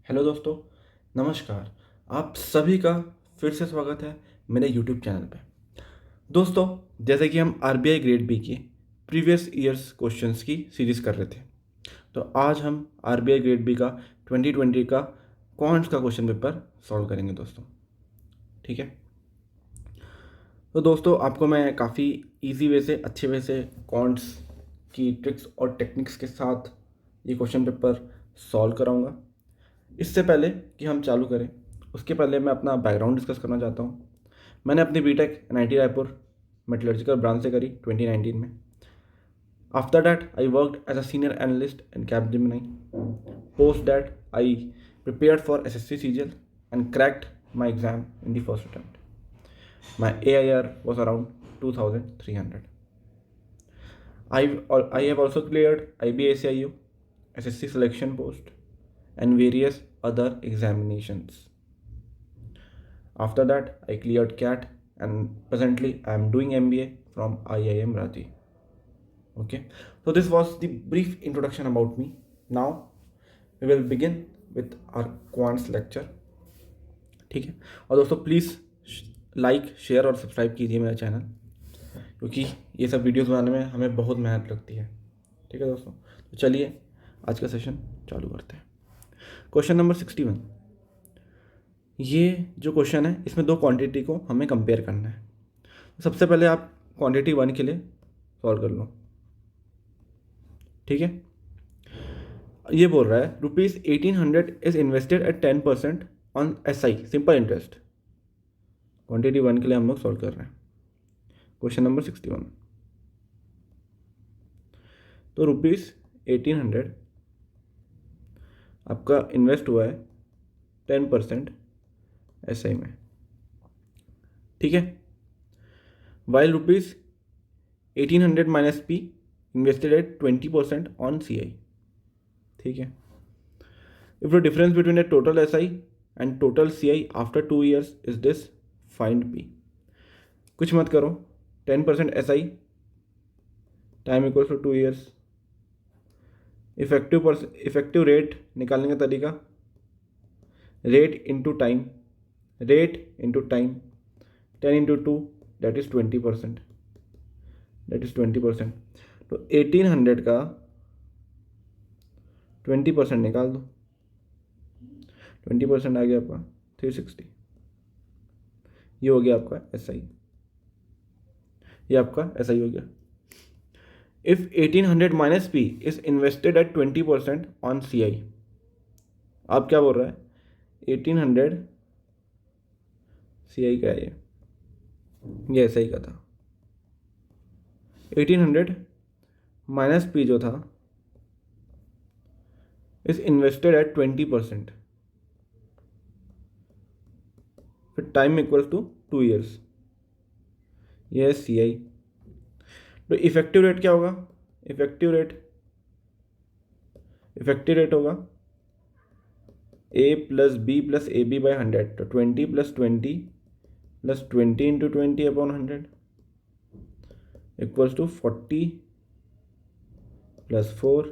Hello दोस्तों, नमस्कार। आप सभी का फिर से स्वागत है मेरे यूट्यूब चैनल पे। दोस्तों, जैसे कि हम आरबीआई ग्रेड बी की प्रीवियस ईयर्स क्वेश्चंस की सीरीज़ कर रहे थे, तो आज हम आरबीआई ग्रेड बी का 2020 का क्वांट्स का क्वेश्चन पेपर सॉल्व करेंगे दोस्तों। ठीक है, तो दोस्तों आपको मैं काफ़ी इजी वे से, अच्छे वे से क्वांट्स की ट्रिक्स और टेक्निक्स के साथ ये क्वेश्चन पेपर सॉल्व कराऊंगा। इससे पहले कि हम चालू करें, उसके पहले मैं अपना बैकग्राउंड डिस्कस करना चाहता हूँ। मैंने अपनी BTech NIT Raipur metallurgical branch से करी 2019 में। After that I worked as a senior analyst in Capgemini. Post that I prepared for SSC CGL and cracked my exam in the first attempt. My AIR was around 2300. I have also cleared IBACIU, SSC selection post, and various other examinations. After that, I cleared CAT and presently I am doing MBA from IIM Ranchi. Okay, so this was the brief introduction about me. Now we will begin with our quants lecture. ठीक है, और दोस्तों please like, share और subscribe कीजिए मेरा channel, क्योंकि ये सब वीडियोस बनाने में हमें बहुत मेहनत लगती है। ठीक है दोस्तों, तो चलिए आज का सेशन चालू करते हैं। Question number 61। ये जो क्वेश्चन है, इसमें दो क्वांटिटी को हमें कंपेयर करना है। सबसे पहले आप क्वांटिटी 1 के लिए सॉल्व कर लो। ठीक है, ये बोल रहा है ₹1800 is invested at 10% on SI simple interest. Quantity 1 के लिए हम लोग सॉल्व कर रहे हैं। Question number 61। तो ₹1800 आपका इन्वेस्ट हुआ है 10% SI में। ठीक है, while ₹1800 minus P invested at 20% on CI। ठीक है, if the difference between the total SI and total CI after 2 years is this, find P। कुछ मत करो, 10% SI time equals to 2 years। Effective rate निकालने का तरीका, रेट इंटू टाइम, 10 into 2 that is 20%, तो 1800 का 20% निकाल दो। 20% आ गया आपका 360। ये हो गया आपका SI, ये आपका SI हो गया। If 1800 minus P is invested at 20% on CI। आप क्या बोल रहा है, 1800 CI का है, ये SI का था। 1800 माइनस P जो था इज इन्वेस्टेड एट 20%, फिर टाइम इक्वल्स टू 2 years, ये है CI। तो इफेक्टिव रेट क्या होगा, इफेक्टिव रेट होगा A plus B plus AB by 100, तो 20 plus 20 plus 20 into 20 upon 100 equals to 40 plus 4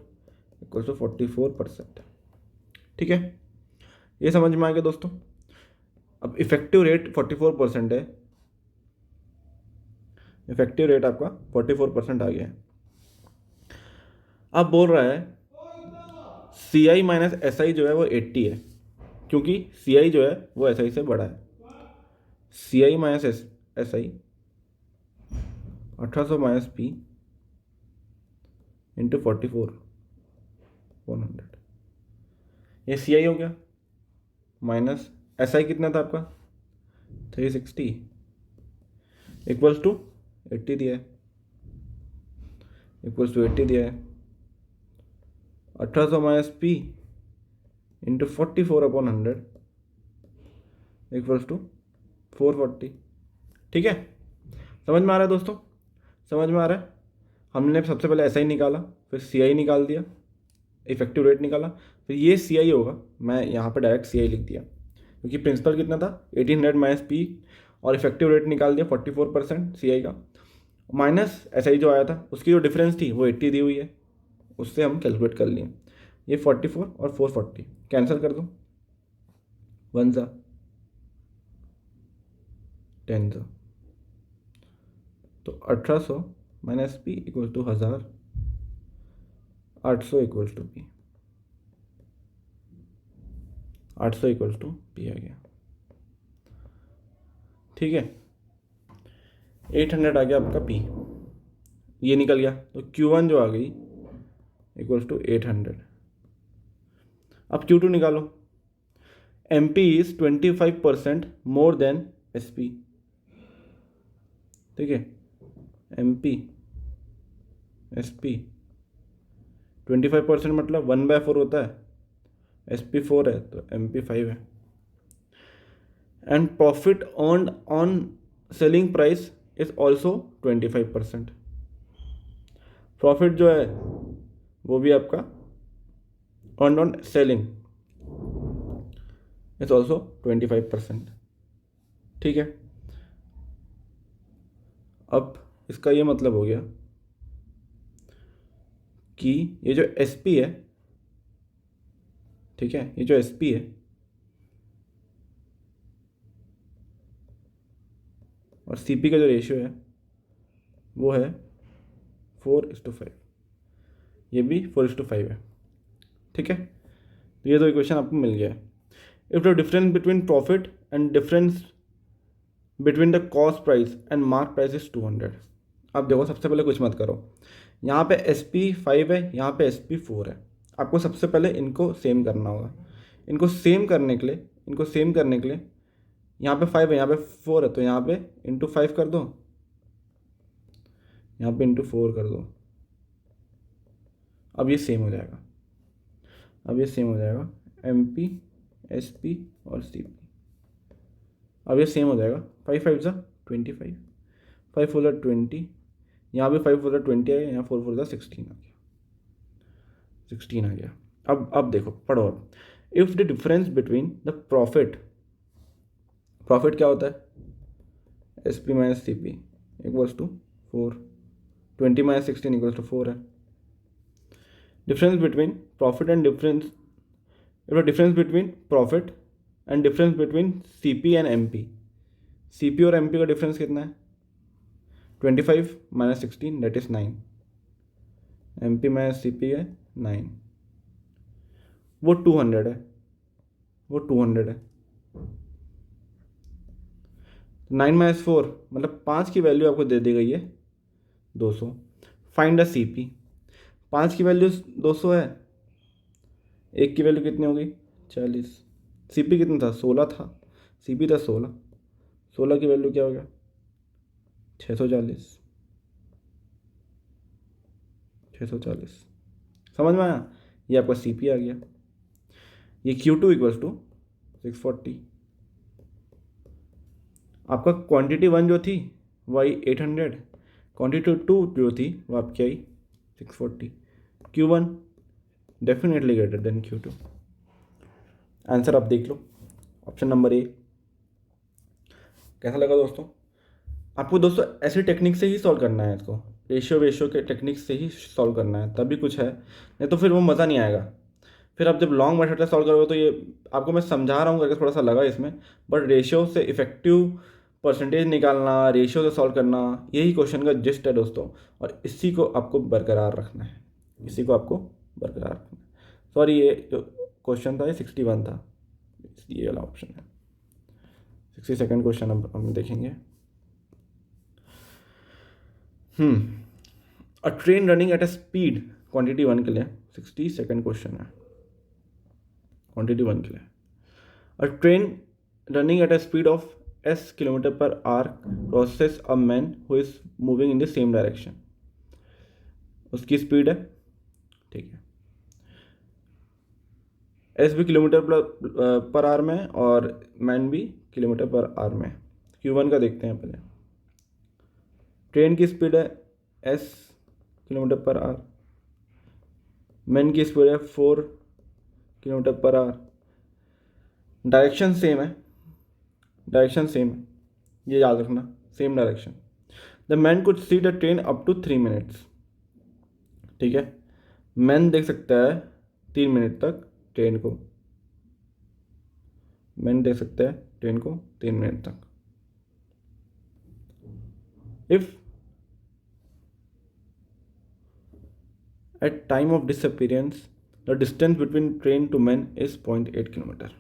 equals to 44%। ठीक है, ये समझ में आ गया दोस्तों। अब इफेक्टिव रेट 44% है, इफेक्टिव रेट आपका 44% आ गया है। अब बोल रहा है CI माइनस SI जो है वो 80 है, क्योंकि CI जो है वो SI से बड़ा है। CI minus SI 1800 minus P into 44/100, ये CI हो गया। माइनस SI कितना था आपका 360 इक्वल्स टू 80 दिया है, इक्वल्स टू 80 दिया है। 1800 minus P into 44/100 equals to 440। ठीक है, समझ में आ रहा है दोस्तों, समझ में आ रहा है। हमने सबसे पहले SI निकाला, फिर CI निकाल दिया, इफेक्टिव रेट निकाला, फिर ये CI होगा। मैं यहाँ पे डायरेक्ट CI लिख दिया, क्योंकि प्रिंसिपल कितना था 1800 माइनस P, और इफेक्टिव रेट निकाल दिया 44% CI का, माइनस SI जो आया था उसकी जो डिफरेंस थी वो 80 दी हुई है, उससे हम कैलकुलेट कर लिए। ये 44 और 440 कैंसिल कर दो, वन ज़ा 10 ज़ा, तो 1800 minus P equal to 1000, 800 equal to P, 800 equal to P आ गया। ठीक है, 800 आ गया आपका पी, ये निकल गया, तो Q1 जो आ गई इक्वल्स टू 800। अब Q2 निकालो। MP is 25% more than SP। ठीक है, MP SP 25% मतलब 1/4 होता है, SP 4 है तो MP 5 है। And profit earned on selling price is also 25%। Profit जो है वो भी आपका earned on selling is also 25%। ठीक है, अब इसका ये मतलब हो गया कि ये जो SP है, ठीक है, ये जो SP है और CP का जो रेशियो है वो है 4:5, ये भी 4:5 है। ठीक है, तो ये दो इक्वेशन आपको मिल गया है। If the difference between profit and difference between the cost price and mark price is 200। अब देखो, सबसे पहले कुछ मत करो, यहाँ पे SP 5 है, यहाँ पे SP 4 है। आपको सबसे पहले इनको सेम करना होगा। इनको सेम करने के लिए यहाँ पे 5 है, यहाँ पे 4 है, तो यहाँ पे इंटू 5 कर दो, यहाँ पे इंटू 4 कर दो। अब ये सेम हो जाएगा, MP SP और CP, अब ये सेम हो जाएगा। 5 5 ज़ा 25, 5 4 ज़ा 20, यहाँ भी 5 4 ज़ा 20 आ गया, यहाँ 4 4 ज़ा 16 आ गया, 16 आ गया। अब देखो, पढ़ो। अब if the difference between the profit क्या होता है, SP minus CP equals to 4, 20 minus 16 equals to 4 है। Difference between profit and difference, difference between profit and difference between CP and MP, CP और MP का डिफरेंस कितना है, 25 minus 16 that is 9, MP minus CP है 9, वो 200 है, 9 minus 4 मतलब 5 की वैल्यू आपको दे दी गई है 200। फाइंड द CP, 5 की वैल्यू 200 है, 1 की वैल्यू कितनी होगी 40, CP कितना था 16 था, CP था 16, 16 की वैल्यू क्या हो गया 640, 640। समझ में आया, ये आपका CP आ गया। ये Q2 इक्वल्स टू 640। आपका क्वांटिटी 1 जो थी वो आई 800, क्वांटिटी 2 जो थी वो आपकी आई 640। Q1 definitely greater than Q2। Answer आप देख लो, ऑप्शन नंबर A। कैसा लगा दोस्तों? आपको दोस्तों ऐसी टेक्निक से ही सॉल्व करना है, इसको रेशियो के टेक्निक से ही सॉल्व करना है, तभी कुछ है, नहीं तो फिर वो मज़ा नहीं आएगा। फिर आप जब लॉन्ग मेथड से सॉल्व करोगे तो ये आपको मैं समझा रहा हूँ करके थोड़ा सा लगा इसमें, बट रेशियो से इफेक्टिव परसेंटेज निकालना, रेशियो से सॉल्व करना, यही क्वेश्चन का जिस्ट है दोस्तों, और इसी को आपको बरकरार रखना है, सॉरी, ये जो क्वेश्चन था ये 61 था, ये वाला ऑप्शन है। 62nd क्वेश्चन अब हम देखेंगे। अ train running at a speed, quantity 1 के लिए 62nd क्वेश्चन है, क्वांटिटी 1 के लिए। अ train running at a speed of s kilometre per our crosses a man who is moving in the same direction. उसकी speed है, ठीक है, एस भी किलोमीटर पर आवर में और मैन भी किलोमीटर पर आवर में। Q1 का देखते हैं पहले। ट्रेन की स्पीड है s kilometre per our, man की स्पीड है 4 kilometre per our. Direction same है, ये याद रखना, same direction. The man could see the train up to 3 minutes, ठीक है, मैन देख सकता है 3 मिनट तक ट्रेन को। मैन दे सकते हैं ट्रेन को 3 मिनट तक। If at time of disappearance the distance between train to man is 0.8 kilometre.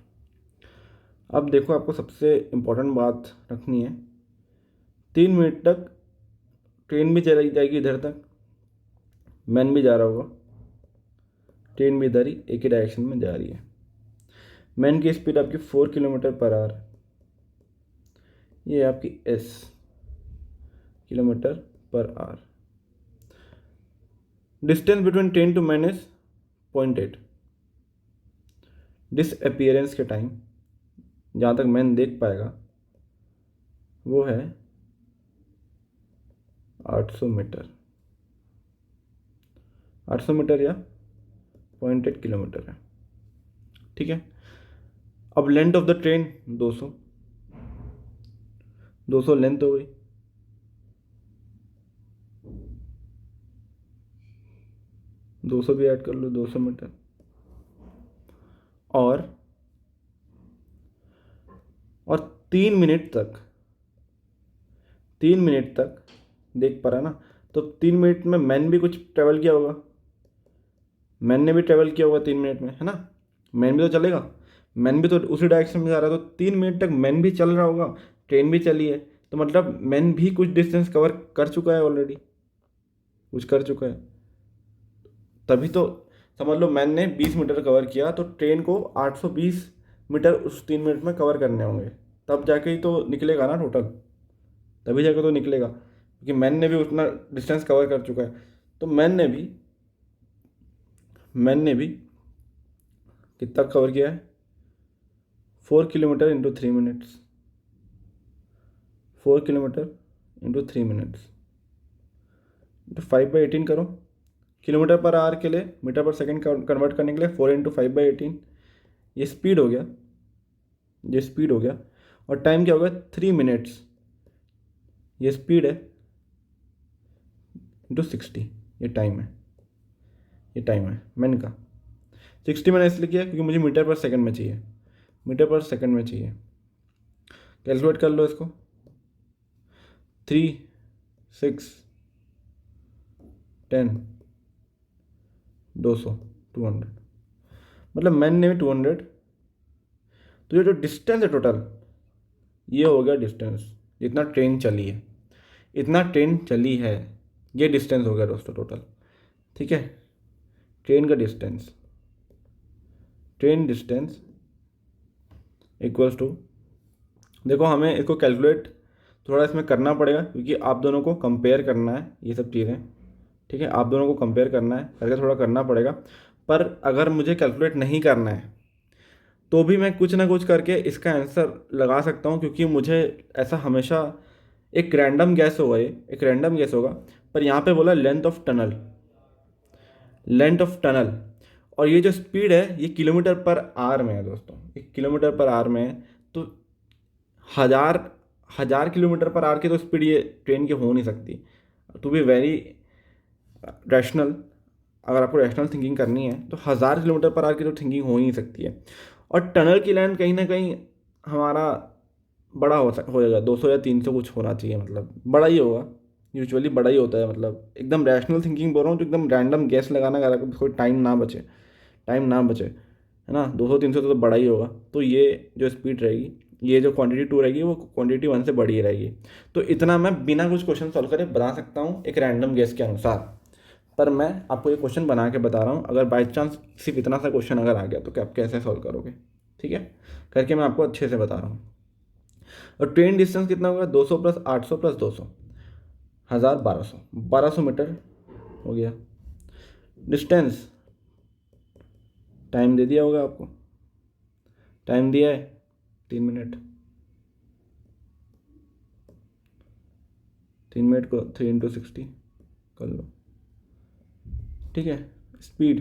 अब देखो, आपको सबसे इम्पोर्टेंट बात रखनी है, 3 मिनट तक ट्रेन भी चली जाएगी इधर तक, मैन भी जा रहा होगा, ट्रेन भी इधर ही एक ही डायरेक्शन में जा रही है। मैन की स्पीड आपकी 4 किलोमीटर पर आवर, ये आपकी एस km/h। Distance between train to man is 0.8। Disappearance के टाइम जहाँ तक मैन देख पाएगा वो है 800 मीटर, 800 मीटर या 0.8 किलोमीटर है। ठीक है। अब length of the train 200, 200 length हो गई। दो सौ भी ऐड कर लो, 200 मीटर। और 3 मिनट तक, 3 मिनट तक देख पा रहा है ना, तो 3 मिनट में मैन भी कुछ ट्रेवल किया होगा, मैन ने भी ट्रेवल किया होगा 3 मिनट में, है ना। मैन भी तो चलेगा, मैन भी तो उसी डायरेक्शन में जा रहा है, तो 3 मिनट तक मैन भी चल रहा होगा, ट्रेन भी चली है, तो मतलब मैन भी कुछ डिस्टेंस कवर कर चुका है ऑलरेडी, कुछ कर चुका है। तभी तो समझ लो मैन ने 20 मीटर कवर किया, तो ट्रेन को 820 मीटर उस 3 मिनट में कवर करने होंगे, तब जाके ही तो निकलेगा ना टोटल, तभी जाके तो निकलेगा, क्योंकि मैन ने भी उतना डिस्टेंस कवर कर चुका है। तो मैन ने भी कितना कवर किया है, 4 kilometre into 3 minutes, 4 kilometre into 3 minutes, तो 5/18 करो। km/h के लिए मीटर/सेकंड कन्वर्ट करने के लिए 4 × 5/18, ये स्पीड हो गया, ये स्पीड हो गया। और टाइम क्या होगा, 3 मिनट्स, ये स्पीड है इंटू 60, ये टाइम है, ये टाइम है मैन का। 60 मैंने इसलिए किया क्योंकि मुझे मीटर/सेकंड में चाहिए, मीटर/सेकंड में चाहिए। कैलकुलेट कर लो इसको, 3, 6, 10, 200, 200, मतलब मैन ने भी 200, तो ये जो डिस्टेंस है टोटल, ये हो गया डिस्टेंस जितना ट्रेन चली है, इतना ट्रेन चली है, ये डिस्टेंस हो गया दोस्तों टोटल। ठीक है, ट्रेन का distance, train distance equals to, देखो हमें इसको कैलकुलेट थोड़ा इसमें करना पड़ेगा, क्योंकि आप दोनों को कंपेयर करना है ये सब चीज़ें। ठीक है, आप दोनों को कंपेयर करना है, करके थोड़ा करना पड़ेगा। पर अगर मुझे कैलकुलेट नहीं करना है तो भी मैं कुछ ना कुछ करके इसका आंसर लगा सकता हूँ, क्योंकि मुझे ऐसा हमेशा एक रैंडम गैस होगा, ये एक रैंडम गैस होगा। पर यहाँ पे बोला length of tunnel, length of tunnel, और ये जो स्पीड है ये km/h में है दोस्तों, ये km/h में है। तो हजार हजार km/h की तो स्पीड ये ट्रेन की हो नहीं सकती। टू बी वेरी रैशनल, अगर आपको रैशनल थिंकिंग करनी है तो 1000 km/h की तो थिंकिंग हो ही नहीं सकती है। और टनल की लेंथ कहीं ना कहीं हमारा बड़ा होएगा, 200 या 300 कुछ होना चाहिए, मतलब बड़ा ही होगा, यूजुअली बड़ा ही होता है। मतलब एकदम रैशनल थिंकिंग बोल रहा हूँ, तो एकदम रैंडम गैस लगाना, अगर कोई टाइम ना बचे, टाइम ना बचे, है ना, 200-300 तो बड़ा ही होगा। तो ये जो स्पीड रहेगी, ये जो क्वांटिटी 2 रहेगी, वो क्वांटिटी 1 से बड़ी रहेगी। तो इतना मैं बिना कुछ क्वेश्चन सॉल्व करे बता सकता हूँ एक रैंडम गेस के अनुसार। पर मैं आपको ये क्वेश्चन बना के बता रहा हूँ, अगर बाई चांस सिर्फ इतना सा क्वेश्चन अगर आ गया तो क्या आप कैसे सॉल्व करोगे। ठीक है, करके मैं आपको अच्छे से बता रहा हूँ। और ट्रेन डिस्टेंस कितना होगा, 200 + 800 + 200, 1000, 1200, 1200 मीटर हो गया। डिस्टेंस, टाइम दे दिया होगा आपको, टाइम दिया है 3 मिनट, 3 मिनट को 3 × 60 कर लो। ठीक है, स्पीड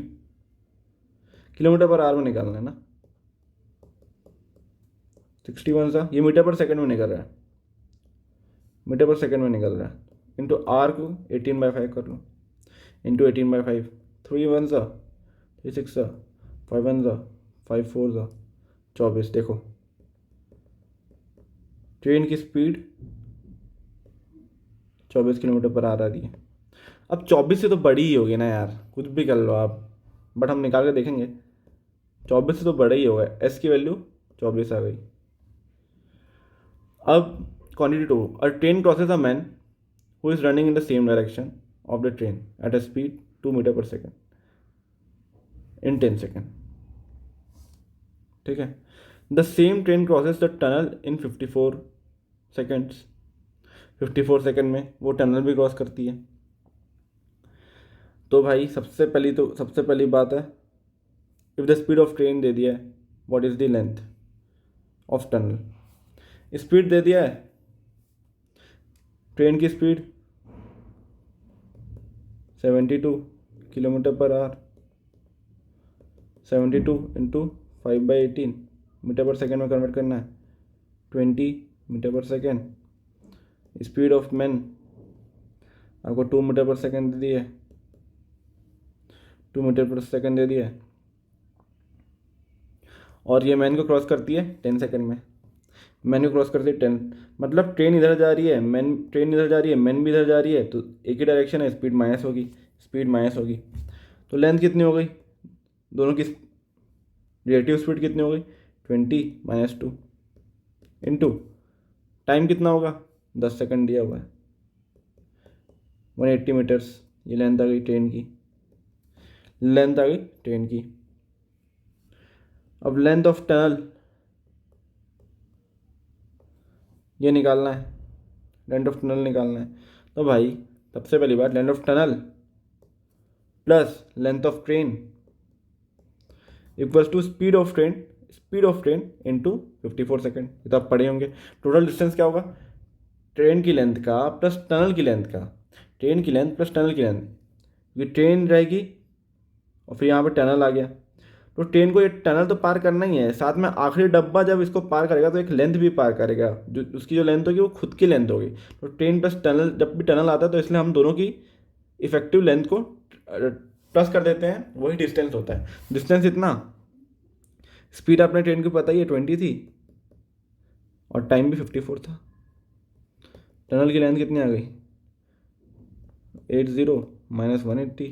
km/h में निकालना है ना, 61 सा, ये मीटर/सेकंड में निकल रहा है, मीटर/सेकंड में निकल रहा है, इंटू आर को 18/5 कर लो, इंटू 18/5, 3 1 सा, 3 6 सा, 5 1 सा, 5 4 सा, 24। देखो ट्रेन की स्पीड 24 किलोमीटर पर आ रही है। अब 24 से तो बड़ी ही होगी ना यार, कुछ भी कर लो आप, बट हम निकाल के देखेंगे। 24 से तो बड़ा ही होगा, एस की वैल्यू 24 आ गई। अब quantity 2, a train crosses a man who is running in the same direction of the train at a speed 2 metre per second इन 10 सेकेंड। ठीक है, the same train crosses the tunnel in 54 seconds. 54 second में वो tunnel भी cross करती है। तो भाई सबसे पहली बात है, if the speed of train दे दिया है, what is the length of tunnel. Speed दे दिया है, ट्रेन की speed 72 kilometre per hour, 72 into 5/18 metre per second में कन्वर्ट करना है, 20 metre per second. Speed of man आपको 2 मीटर पर सेकेंड दे दी है, 2 मीटर पर सेकेंड दे दिया है, और ये मैन को क्रॉस करती है 10 सेकेंड में। मैन को क्रॉस करती है 10, मतलब ट्रेन इधर जा रही है, ट्रेन इधर जा रही है, मैन भी इधर जा रही है, तो एक ही डायरेक्शन है, स्पीड माइनस होगी, स्पीड माइनस होगी। तो लेंथ कितनी हो गई, दोनों की रिलेटिव स्पीड कितनी हो गई, 20 - 2 इंटू टाइम कितना होगा, 10 सेकेंड दिया हुआ है, 180 मीटर्स। ये लेंथ आ गई ट्रेन की, लेंथ आ गई ट्रेन की। अब लेंथ ऑफ टनल ये निकालना है, लेंथ ऑफ टनल निकालना है। तो भाई सबसे पहली बात, length of tunnel plus length of train equals to speed of train into 54 second. ये तो आप पढ़े होंगे। टोटल डिस्टेंस क्या होगा, ट्रेन की लेंथ का प्लस टनल की लेंथ का, ट्रेन की लेंथ प्लस टनल की लेंथ। ये ट्रेन रहेगी और फिर यहाँ पे टनल आ गया, तो ट्रेन को ये टनल तो पार करना ही है, साथ में आखिरी डब्बा जब इसको पार करेगा तो एक लेंथ भी पार करेगा, जो उसकी जो लेंथ होगी वो खुद की लेंथ होगी। तो ट्रेन प्लस टनल, जब भी टनल आता है तो इसलिए हम दोनों की इफेक्टिव लेंथ को प्लस कर देते हैं, वही डिस्टेंस होता है। डिस्टेंस इतना, स्पीड आपने ट्रेन की पता ही है 20 थी और टाइम भी 54 था। टनल की लेंथ कितनी आ गई, 80 - 180,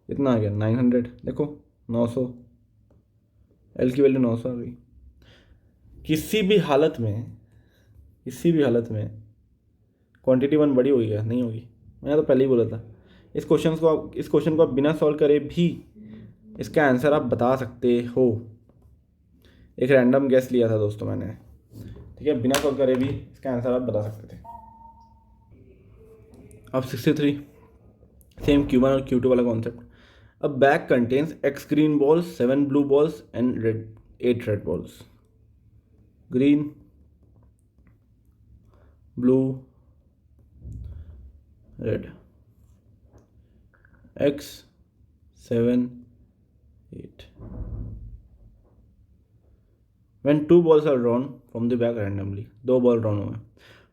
कितना आ गया 900। देखो 900, एल की वैल्यू 900 आ गई। किसी भी हालत में क्वांटिटी 1 बड़ी होगी क्या, नहीं होगी। मैंने तो पहले ही बोला था। इस क्वेश्चन को आप बिना सॉल्व करे भी इसका आंसर आप बता सकते हो। एक रैंडम गैस लिया था दोस्तों मैंने, ठीक है, बिना सॉल्व करे भी इसका आंसर आप बता सकते थे। अब 63, सेम Q1 और Q2 वाला concept. A bag contains X green balls, 7 blue balls and 8 red balls. Green, blue, red. X, 7, 8. When 2 balls are drawn from the bag randomly, 2 ball drawn हुए,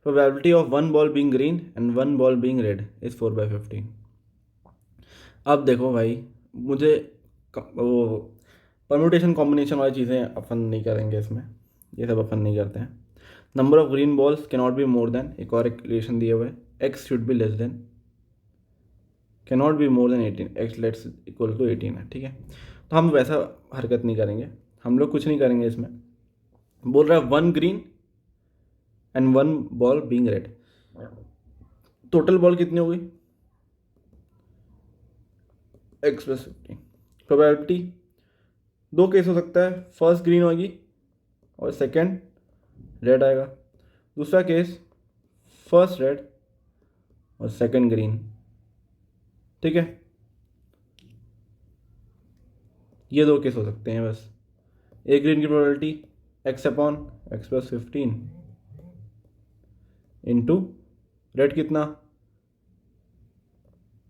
probability of 1 ball being green and 1 ball being red is 4/15. अब देखो भाई, मुझे वो permutation combination वाली चीज़ें अपन नहीं करेंगे इसमें, ये सब अपन नहीं करते हैं। Number of green balls can not be more than, एक और रिलेशन दिए हुए, x should be less than, can not be more than 18, x let's equal to 18 है, ठीक है। तो हम वैसा हरकत नहीं करेंगे, हम लोग कुछ नहीं करेंगे इसमें। बोल रहा है 1 green and 1 ball being red, total ball कितनी हो गई, x + 15। प्रोबेबिलिटी 2 केस हो सकता है, फर्स्ट ग्रीन होगी और सेकंड रेड आएगा। दूसरा केस फर्स्ट रेड और सेकंड ग्रीन, ठीक है। ये 2 केस हो सकते हैं बस। एक ग्रीन की प्रोबेबिलिटी x/x + 15 इंटू रेड कितना,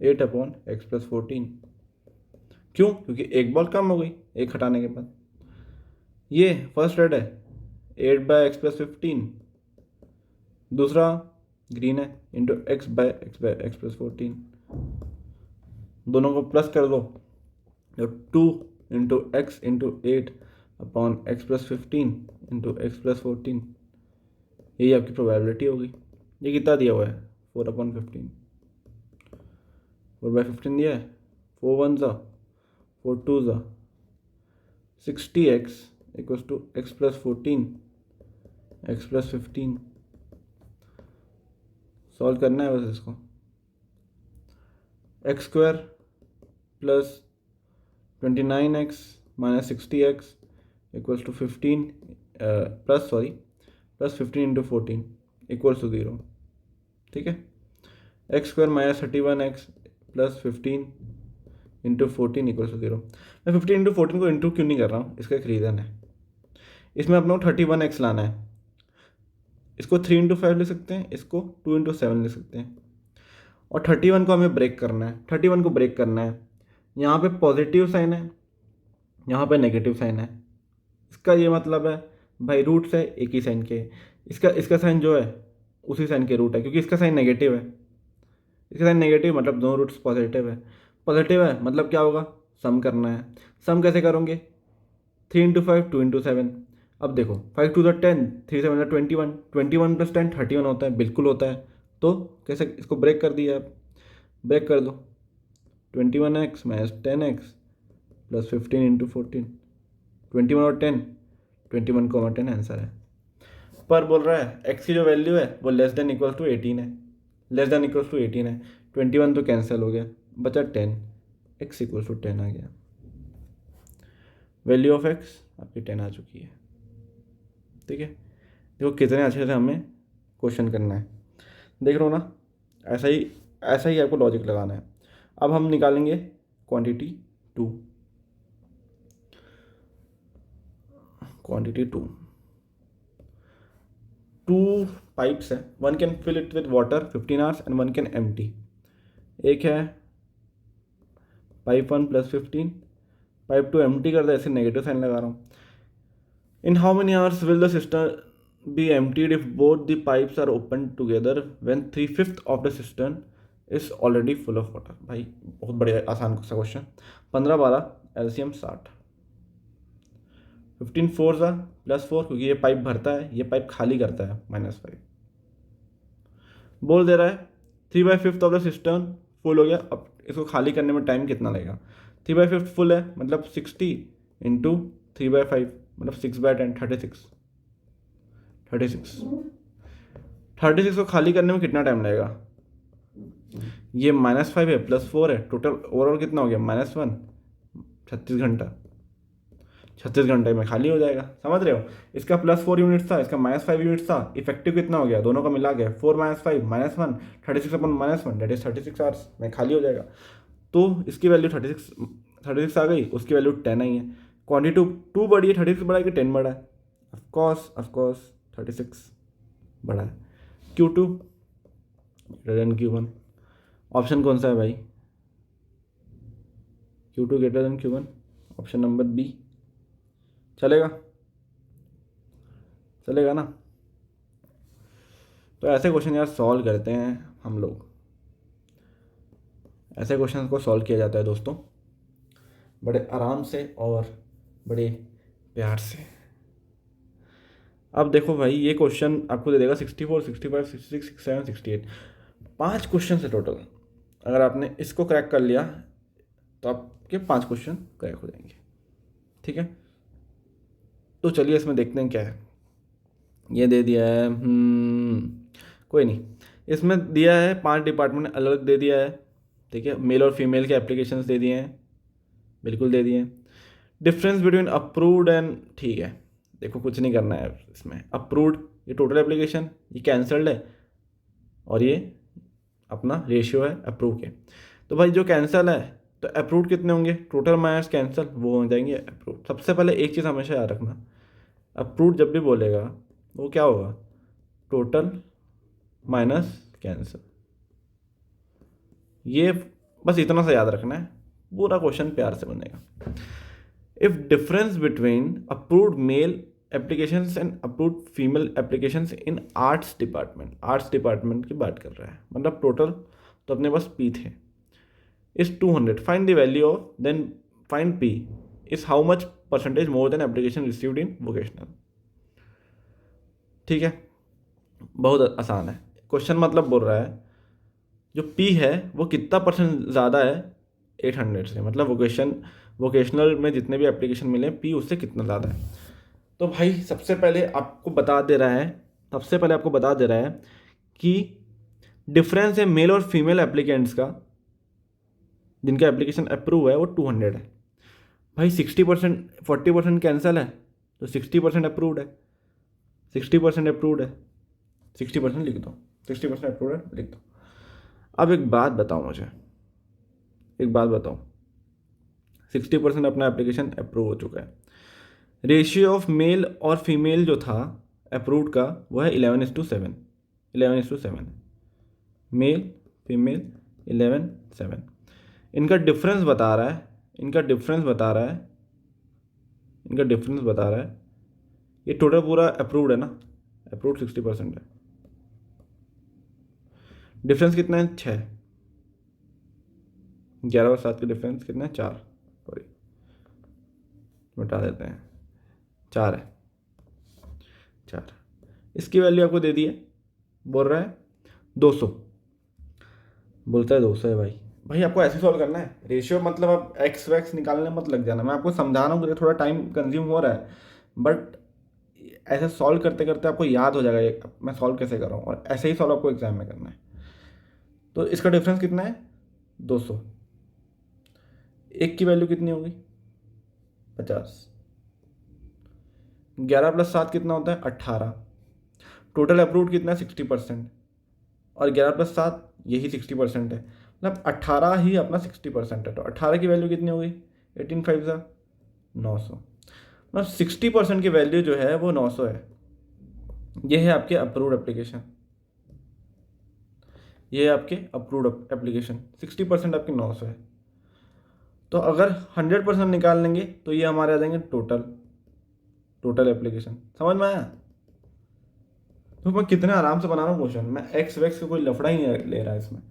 8/x + 14। क्यों, क्योंकि एक बॉल कम हो गई एक हटाने के बाद। ये फर्स्ट रेड है 8/x + 15, दूसरा ग्रीन है इंटू x/x + 14, दोनों को प्लस कर दो, तो 2 × x × 8 upon x plus 15 into x plus 14, यही आपकी प्रोबेबिलिटी होगी। ये कितना दिया हुआ है 4/15, 4/15 दिया है, 4 1 ज़ा 4 2 ज़ा 60x equals to x plus 14 x plus 15। Solve करना है बस इसको। X square plus 29x minus 60x equals to 15 plus 15 into 14 equals to 0। ठीक है, x square minus 31x plus 15 into 14 equals to 0। मैं 15 इंटू 14 को इंटू क्यों नहीं कर रहा हूँ, इसका एक रीज़न है। इसमें अपना 31x लाना है, इसको 3 इंटू 5 ले सकते हैं, इसको 2 इंटू 7 ले सकते हैं, और 31 को हमें ब्रेक करना है। 31 को ब्रेक करना है, यहाँ पे पॉजिटिव साइन है, यहाँ पे नेगेटिव साइन है। इसका ये मतलब है भाई रूट्स है एक ही साइन के, इसका साइन जो है उसी साइन के रूट है, क्योंकि इसका साइन नेगेटिव है। इसका साइन नेगेटिव मतलब दोनों रूट्स पॉजिटिव है। पॉजिटिव है मतलब क्या होगा, सम करना है। सम कैसे करोगे, 3 इंटू 5 2 इंटू 7। अब देखो 5 2 10, 3 7 21, 21 प्लस 10 31 होता है, बिल्कुल होता है। तो कैसे इसको ब्रेक कर दिया आप, ब्रेक कर दो। 21x minus 10x plus 15 into 14, 21 और 10, 21, 10 आंसर है। पर बोल रहा है x की जो वैल्यू है वो लेस देन इक्वल टू 18 है, लेस देन इक्वल टू 18 है। 21 तो कैंसिल हो गया, बचा 10, x इक्वल टू 10 आ गया। वैल्यू ऑफ x आपकी 10 आ चुकी है। ठीक है, देखो कितने अच्छे से हमें क्वेश्चन करना है, देख रहे हो ना। ऐसा ही आपको लॉजिक लगाना है। अब हम निकालेंगे क्वांटिटी 2। क्वांटिटी 2, 2 पाइप्स है, one can fill it with water 15 hours and one can empty. एक है पाइप 1 प्लस 15, पाइप 2 एम्प्टी कर दे, ऐसे नेगेटिव साइन लगा रहा हूँ। In how many hours will the system be emptied if both the pipes are open together when 3/5 of the system is already full of water. भाई बहुत बढ़िया आसान सा क्वेश्चन। 15 12 एलसीएम 60, 15 4 ज़ा प्लस 4, क्योंकि ये पाइप भरता है, ये पाइप खाली करता है -5। बोल दे रहा है 3/5 ऑफ द सिस्टम फुल हो गया। अब इसको खाली करने में टाइम कितना लगेगा, 3/5 फुल है मतलब 60 इंटू 3/5 मतलब 6/10, 36 को खाली करने में कितना टाइम लगेगा। ये -5 है प्लस 4 है, टोटल ओवरऑल कितना हो गया -1, 36 घंटा। 36 घंटे में खाली हो जाएगा, समझ रहे हो। इसका +4 यूनिट था, इसका -5 यूनिट था, इफेक्टिव कितना हो गया, दोनों का मिला के 4 - 5 -1, 36/-1 दैट इज 36 आवर्स में खाली हो जाएगा। तो इसकी वैल्यू 36 आ गई, उसकी वैल्यू 10 आई है। क्वांटिटी 2 बड़ी है, 36 बड़ा है कि 10 बड़ा है, ऑफकोर्स 36 बड़ा है। Q2 greater than Q1, option कौन सा है भाई, Q2 greater than Q1, option number B. चलेगा ना। तो ऐसे क्वेश्चन यार सॉल्व करते हैं हम लोग, ऐसे क्वेश्चन को सॉल्व किया जाता है दोस्तों, बड़े आराम से और बड़े प्यार से। अब देखो भाई ये क्वेश्चन आपको दे देगा 64 65 66 67 68, 5 क्वेश्चन है टोटल। अगर आपने इसको क्रैक कर लिया तो आपके 5 क्वेश्चन क्रैक हो जाएंगे। ठीक है, तो चलिए इसमें देखते हैं क्या है। ये दे दिया है, कोई नहीं, इसमें दिया है 5 डिपार्टमेंट अलग दे दिया है। ठीक है, मेल और फीमेल के एप्लीकेशंस दे दिए हैं, बिल्कुल दे दिए हैं। डिफरेंस बिटवीन अप्रूव्ड एंड, ठीक है, देखो कुछ नहीं करना है इसमें। अप्रूव्ड ये टोटल एप्लीकेशन, ये कैंसल्ड है, और ये अपना रेशियो है अप्रूव के। तो भाई जो कैंसिल है तो अप्रूव्ड कितने होंगे, टोटल माइनस कैंसिल, वो हो जाएंगे अप्रूव्ड। सबसे पहले एक चीज़ हमेशा याद रखना, अप्रूव्ड जब भी बोलेगा वो क्या होगा, टोटल माइनस कैंसिल। ये बस इतना सा याद रखना है, पूरा क्वेश्चन प्यार से बनेगा। If difference between approved male applications and approved female applications in arts department की बात कर रहा है, मतलब टोटल तो अपने पास P थे, is 200, find the value of, then find P is how much percentage more than application received in vocational. ठीक है, बहुत आसान है क्वेश्चन। मतलब बोल रहा है जो पी है वो कितना परसेंट ज़्यादा है 800 से, मतलब वोकेशनल में जितने भी एप्लीकेशन मिले पी उससे कितना ज़्यादा है। तो भाई सबसे पहले आपको बता दे रहा है कि डिफरेंस है मेल और फीमेल एप्लीकेंट्स का, जिनका एप्लीकेशन अप्रूव है वो 200 है। भाई 60% 40% कैंसिल है तो 60% अप्रूव्ड है, 60% अप्रूव्ड है, 60% लिख दो, 60% अप्रूव्ड है लिख दो। अब एक बात बताओ 60% अपना एप्लीकेशन अप्रूव हो चुका है। रेशियो ऑफ मेल और फीमेल जो था अप्रूव्ड का वो है 11:7, 11:7 मेल फीमेल 11:7। इनका डिफरेंस बता रहा है ये टोटल पूरा अप्रूव्ड है ना, अप्रूव्ड 60% है। डिफरेंस कितना है 6, 11 और 7 का डिफरेंस कितना है 4, सॉरी मिटा देते हैं, 4 है, 4। इसकी वैल्यू आपको दे दी है, बोल रहा है 200, बोलता है 200 है। भाई आपको ऐसे सॉल्व करना है, रेशियो मतलब आप एक्स वैक्स निकालने मत लग जाना। मैं आपको समझा रहा हूँ कि थोड़ा टाइम कंज्यूम हो रहा है, बट ऐसे सॉल्व करते करते आपको याद हो जाएगा ये मैं सॉल्व कैसे कर रहा हूँ, और ऐसे ही सॉल्व आपको एग्जाम में करना है। तो इसका डिफरेंस कितना है 200, एक की वैल्यू कितनी होगी 50, 11 + 7 कितना होता है 18, टोटल अप्रूव्ड कितना है 60%, और 11 + 7 यही 60% है, मतलब 18 ही अपना 60% है। तो 18 की वैल्यू कितनी होगी 18 5 900, मतलब 60% की वैल्यू जो है वो 900 है। ये है आपके अप्रूव्ड एप्लीकेशन, 60% आपकी 900 है। तो अगर 100% निकाल लेंगे तो ये हमारे आ जाएंगे टोटल एप्लीकेशन। समझ में आया? तो मैं कितने आराम से बना रहा हूँ क्वेश्चन, मैं एक्स वैक्स का कोई लफड़ा ही नहीं ले रहा है इसमें।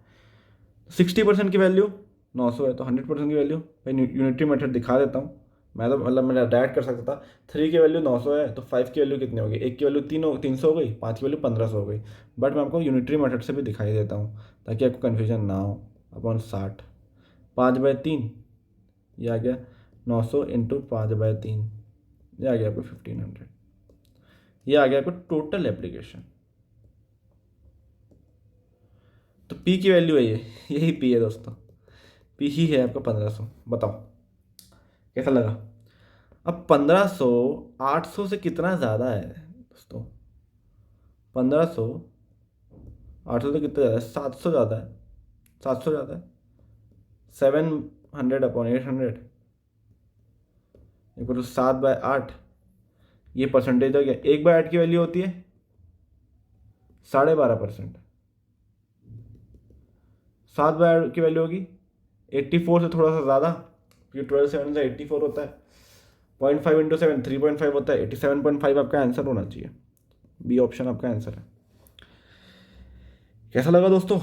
60% की वैल्यू 900 है, तो 100% की वैल्यू भाई यूनिटरी मेथड दिखा देता हूँ मैं, तो मतलब मैं डायरेक्ट कर सकता था। 3 की वैल्यू 900 है तो 5 की वैल्यू कितनी होगी, 1 की वैल्यू 300 हो गई, 5 की वैल्यू 1500 हो गई। बट मैं आपको यूनिटरी मेथड से भी दिखाई देता हूँ ताकि आपको कन्फ्यूजन ना हो। अपन 60 5/3 ये आ गया 900 × 5/3, ये आ गया आपको 1500, ये आ गया आपको टोटल एप्लीकेशन। तो पी की वैल्यू है ये, यही पी है दोस्तों, पी ही है आपका 1500। बताओ कैसा लगा? अब 1500 800 से कितना ज़्यादा है दोस्तों? 1500 800 से कितना ज़्यादा है? 700 ज़्यादा है, 700 ज़्यादा है। 700/800 इक्वल टू 7/8। ये परसेंटेज हो गया, 1/8 की वैल्यू होती है 12.5%, 7/8 की वैल्यू होगी 84 से थोड़ा सा ज़्यादा, क्योंकि 12/7 से 84 होता है। 0.5 × 7 3.5 होता है, 87.5 आपका आंसर होना चाहिए। बी ऑप्शन आपका आंसर है। कैसा लगा दोस्तों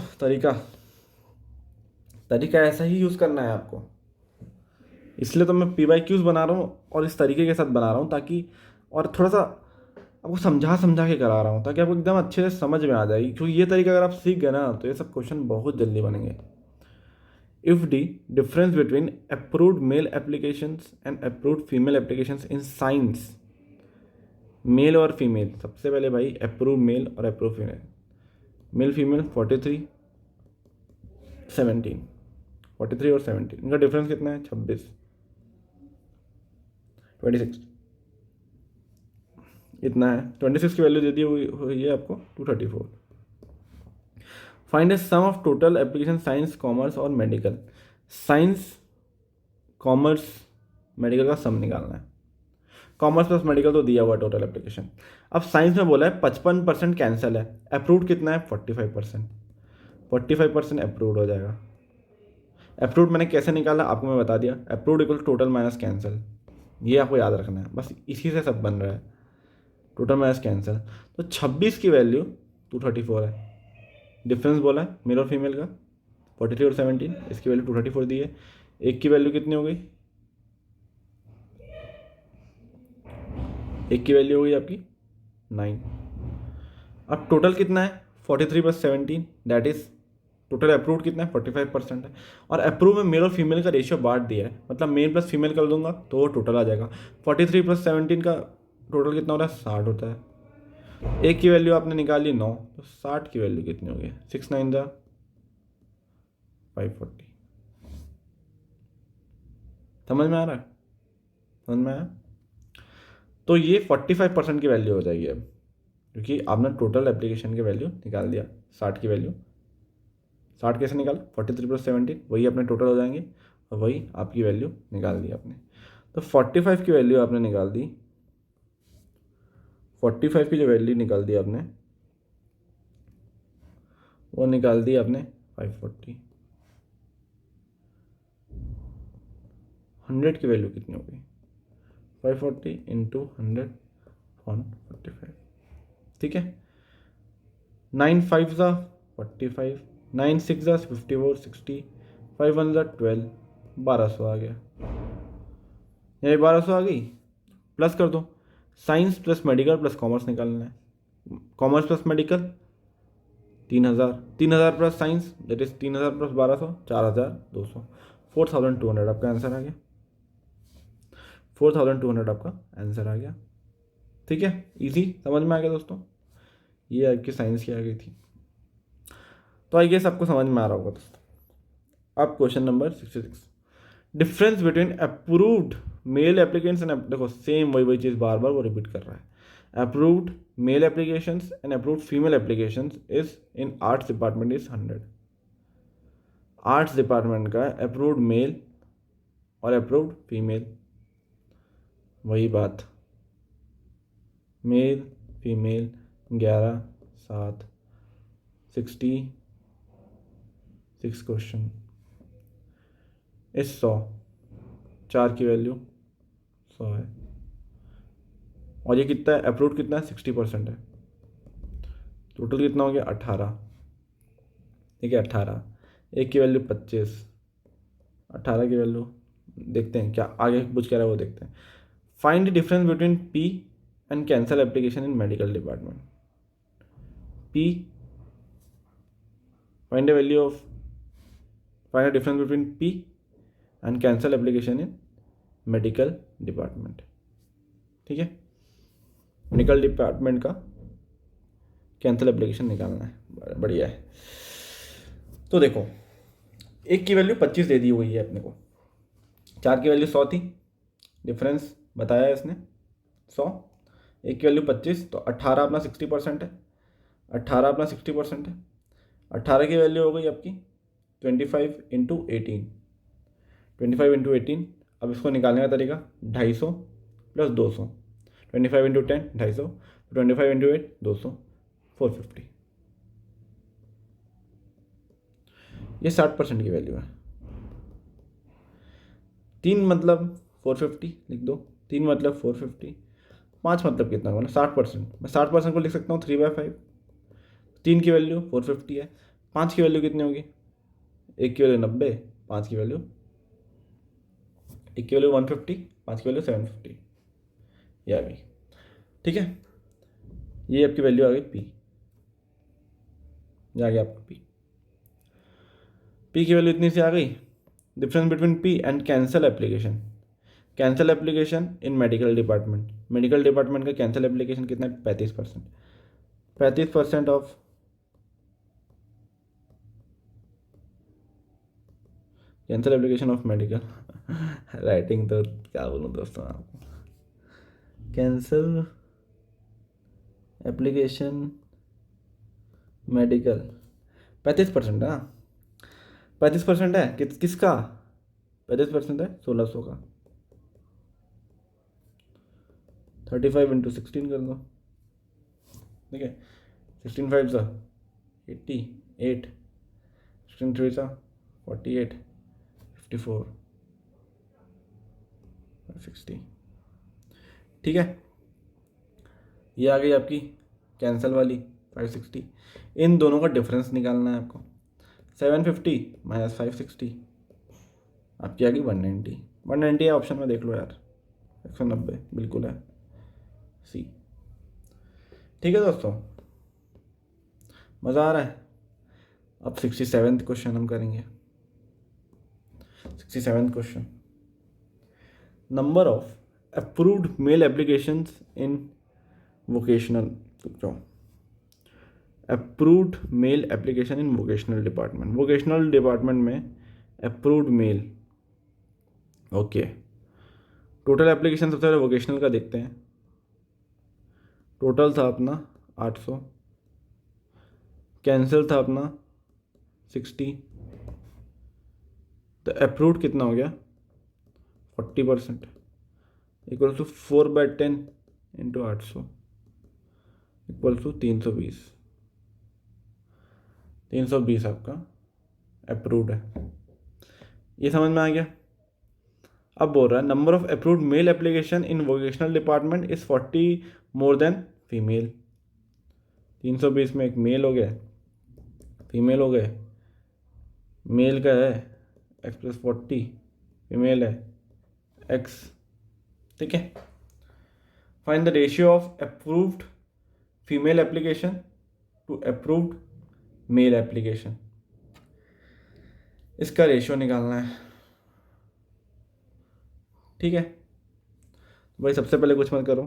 तरीका ऐसा ही यूज़ करना है आपको, इसलिए तो मैं PYQs बना रहा हूँ और इस तरीके के साथ बना रहा हूँ, ताकि और थोड़ा सा आपको समझा के करा रहा हूँ ताकि आपको एकदम अच्छे से समझ में आ जाए। क्योंकि ये तरीका अगर आप सीख गए ना तो ये सब क्वेश्चन बहुत जल्दी बनेंगे। If the difference between approved male applications and approved female applications in science, male और फीमेल, सबसे पहले भाई अप्रूव मेल और अप्रूव फीमेल, मेल फीमेल 43 17, 43 और 17, इनका डिफरेंस कितना है 26 26, इतना है। 26 की वैल्यू दे दी हुई है आपको 234। Find the sum of total application science commerce और मेडिकल। साइंस कॉमर्स मेडिकल का सम निकालना है। कॉमर्स प्लस मेडिकल तो दिया हुआ है टोटल एप्लीकेशन। अब साइंस में बोला है 55% कैंसिल है, अप्रूव्ड कितना है 45%, 45% अप्रूव्ड हो जाएगा। अप्रूव्ड मैंने कैसे निकाला आपको मैं बता दिया, approved equal total minus cancel, ये आपको याद रखना है, बस इसी से सब बन रहा है, टोटल माइनस कैंसिल। तो 26 की वैल्यू 234 है, डिफरेंस बोला है मेल और फीमेल का 43 और 17, इसकी वैल्यू 234 दी है। एक की वैल्यू कितनी हो गई एक की वैल्यू होगी आपकी 9। अब टोटल कितना है 43 + 17, दैट इज टोटल अप्रूव्ड कितना है 45% है। और अप्रूव में मेल और फीमेल का रेशियो बांट दिया है, मतलब मेल प्लस फीमेल कर दूंगा तो वो टोटल आ जाएगा। 43 + 17 का टोटल कितना हो रहा है 60 होता है। एक की वैल्यू आपने निकाली 9, तो 60 की वैल्यू कितनी होगी 6 9 ज़ा 540। समझ में आ रहा है? समझ में आया? तो ये 45% की वैल्यू हो जाएगी अब, क्योंकि आपने टोटल एप्लीकेशन की वैल्यू निकाल दिया 60 की वैल्यू। 60 कैसे निकाला 43 + 17, वही अपने टोटल हो जाएंगे और वही आपकी वैल्यू निकाल दी आपने। तो 45 की वैल्यू आपने निकाल दी, 45 की जो वैल्यू निकाल दी आपने वो निकाल दी आपने 540। 100 की वैल्यू कितनी होगी 540 × 100 / 45। ठीक है, 9 5 ज़ा 45, 9 6 ज़ा 54 60, 5 1 ज़ा 12, 1200 आ गया। यही 1200 आ गई। प्लस कर दो, science plus medical plus commerce निकालना है। Commerce plus medical 3000, 3000 plus science that is 3000 + 1200 4200, 4200 आपका आंसर आ गया। 4200 आपका आंसर आ गया। ठीक है, इजी, समझ में आ गया दोस्तों। ये आपकी साइंस की आ गई थी, तो आई गेस आपको समझ में आ रहा होगा दोस्तों। अब question number 66, difference between approved male applicants and, देखो सेम वही चीज़ बार बार वो रिपीट कर रहा है। Approved male applications and approved female applications is in arts department is 100। Arts department का अप्रूव्ड मेल और अप्रूव्ड फीमेल, वही बात, मेल फीमेल 11 7 66 क्वेश्चन इस 100, 4 की वैल्यू 100 है। और ये कितना है अप्रूव्ड कितना है 60% है। टोटल कितना हो गया 18। ठीक है 18, एक की वैल्यू 25, 18 की वैल्यू देखते हैं क्या आगे पूछ कह रहा है वो देखते हैं। Find the difference between P and cancel application in medical department. P, find the value of, find the difference between P and cancel application in medical department. ठीक है, मेडिकल डिपार्टमेंट का कैंसल एप्लीकेशन निकालना है, बढ़िया है। तो देखो एक की वैल्यू 25 दे दी हुई है अपने को, 4 की वैल्यू 100 थी, डिफरेंस बताया इसने 100, एक की वैल्यू 25, तो 18 अपना 60% है, 18 अपना 60% है। 18 की वैल्यू हो गई आपकी 25 × 18, 25 × 18। अब इसको निकालने का तरीका 250 + 200, 25 × 10 250, 25 × 8 200, 450। ये 60% की वैल्यू है। 3 मतलब 450 लिख दो, 3 मतलब 450, 5 मतलब कितना होगा 60%। मैं 60% को लिख सकता हूँ 3/5। 3 की वैल्यू 450 है, 5 की वैल्यू कितनी होगी, एक की वैल्यू 90, 5 की वैल्यू, एक की वैल्यू 150, 5 की वैल्यू 750, ये आ गई। ठीक है, ये आपकी वैल्यू आ गई पी, ये आ गया आपका पी। पी की वैल्यू इतनी सी आ गई। Difference between P and cancel application, cancel application in medical department, medical department का कैंसल एप्लीकेशन कितना है 35%, 35% of cancel application of medical writing तो क्या बोलूँ दोस्तों आपको, कैंसल एप्लीकेशन मेडिकल 35% है। 35% है किसका 35% है 1600 का। 35 × 16 कर दो। ठीक है, 16 5 सा 88, 16 3 सा 48, 54, 60। ठीक है, ये आ गई आपकी कैंसल वाली 560। इन दोनों का डिफरेंस निकालना है आपको। 750 - 560 आपकी आ गई 190। 190 है ऑप्शन में, देख लो यार, 190 बिल्कुल है। सी। ठीक है दोस्तों, मज़ा आ रहा है। अब 67th क्वेश्चन हम करेंगे। 67th question, number of approved male applications in vocational, approved male application in vocational department, vocational department में approved male. Okay, total application सबसे पहले वोकेशनल का देखते हैं। टोटल था अपना 800, कैंसिल था अपना 60, तो अप्रूव्ड कितना हो गया 40%, equal to 4/10 into 800 equal to 320। 320 आपका अप्रूव्ड है, ये समझ में आ गया। अब बोल रहा है number of approved male application in vocational department is 40 more than female. 320 में एक मेल हो गया, फीमेल हो गए, मेल का है x + 40, फीमेल है x। ठीक है, find the ratio of approved female application to approved male application, इसका रेशियो निकालना है। ठीक है, तो भाई सबसे पहले कुछ मत करो,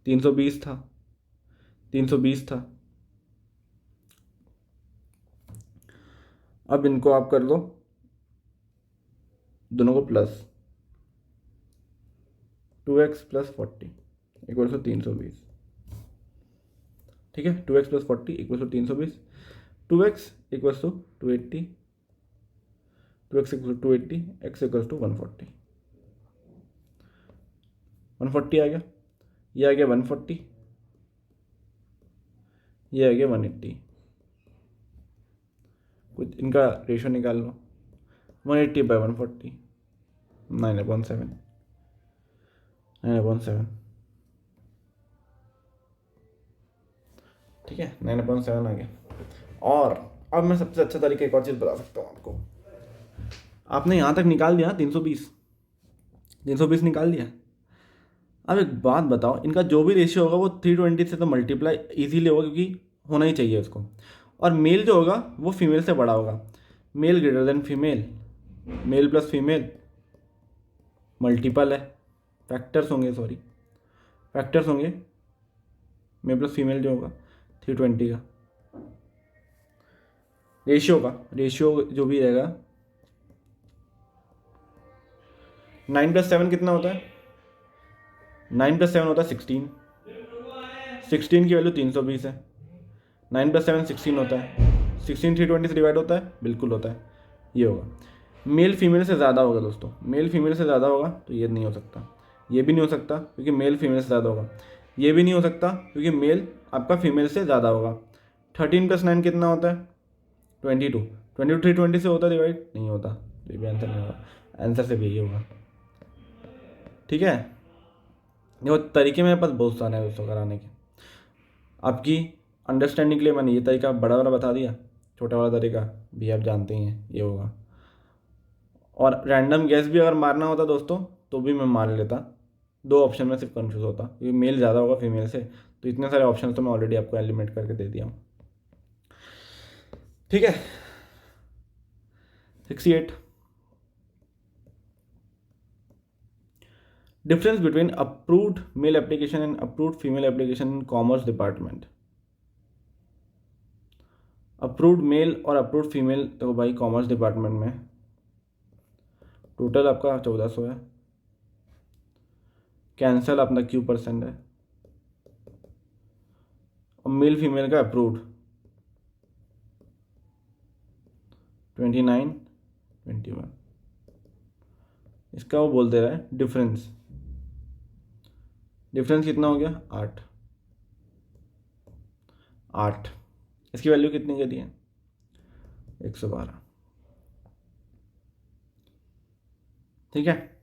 320 था, 320 था, अब इनको आप कर लो दोनों को प्लस, 2x + 40 इक्वल टू 320। ठीक है, 2x + 40 equal to 320, 2x equal to 280, 2x equal to 280, x equal to 140, 140 आ गया, ये आ गया 140, ये आ गया 180। कुछ इनका रेशियो निकाल लो, 180/140, 9/7, 9/7। ठीक है, 9/7 आ गया। और अब मैं सबसे अच्छा तरीका एक और चीज़ बता सकता हूँ आपको। आपने यहाँ तक निकाल दिया 320 निकाल दिया। अब एक बात बताओ, इनका जो भी रेशियो होगा वो 320 से तो मल्टीप्लाई इजीली होगा, क्योंकि होना ही चाहिए उसको। और मेल जो होगा वो फीमेल से बड़ा होगा, male greater than female, male plus female multiple है, फैक्टर्स होंगे, फैक्टर्स होंगे, मेल प्लस फीमेल जो होगा 320 का रेशियो जो भी रहेगा। 9 + 7 कितना होता है, 9 + 7 होता है 16, 16 की वैल्यू 320 है, 9 + 7 16 होता है, 16 320 से डिवाइड होता है, बिल्कुल होता है, ये होगा। मेल फीमेल से ज़्यादा होगा दोस्तों, मेल फीमेल से ज़्यादा होगा तो ये नहीं हो सकता, ये भी नहीं हो सकता क्योंकि मेल फीमेल से ज़्यादा होगा, ये भी नहीं हो सकता क्योंकि मेल आपका फीमेल से ज़्यादा होगा। 13 + 9 कितना होता है 22, 22 320 से होता है डिवाइड, नहीं होता, ये भी आंसर नहीं होगा, आंसर से भी यही होगा। ठीक है, ये तरीके मेरे पास बहुत सारे हैं दोस्तों कराने के। आपकी अंडरस्टैंडिंग के लिए मैंने ये तरीका बड़ा वाला बता दिया, छोटा वाला तरीका भी आप जानते ही हैं, ये होगा। और रैंडम गैस भी अगर मारना होता दोस्तों तो भी मैं मार लेता, 2 ऑप्शन में सिर्फ कंफ्यूज होता, क्योंकि मेल ज़्यादा होगा फीमेल से, तो इतने सारे ऑप्शन तो मैं ऑलरेडी आपको एलिमिनेट करके दे दिया हूँ। ठीक है, 68, difference between approved male application and approved female application in commerce department. Approved male और अप्रूव्ड फीमेल, तो भाई कॉमर्स डिपार्टमेंट में टोटल आपका 1400 है, कैंसल अपना Q% है, और मेल फीमेल का अप्रूव्ड 29 21, इसका वो बोल दे रहा है डिफरेंस कितना हो गया 8, इसकी वैल्यू कितनी करी है 112। ठीक है,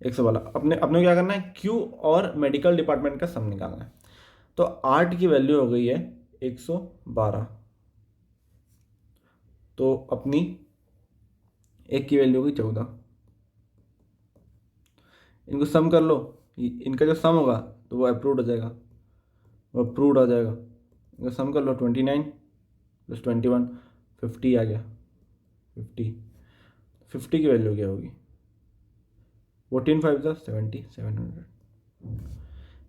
112, अपने अपने क्या करना है, Q और मेडिकल डिपार्टमेंट का सम निकालना है। तो 8 की वैल्यू हो गई है 112, तो अपनी एक की वैल्यू हो गई 14, इनको सम कर लो, इनका जो सम होगा तो वो अप्रूव्ड हो जाएगा, वो अप्रूव्ड हो जाएगा। इनका सम कर लो, 29 + 21, 50 आ गया। 50 50 की वैल्यू क्या होगी? 14 5 70, 700।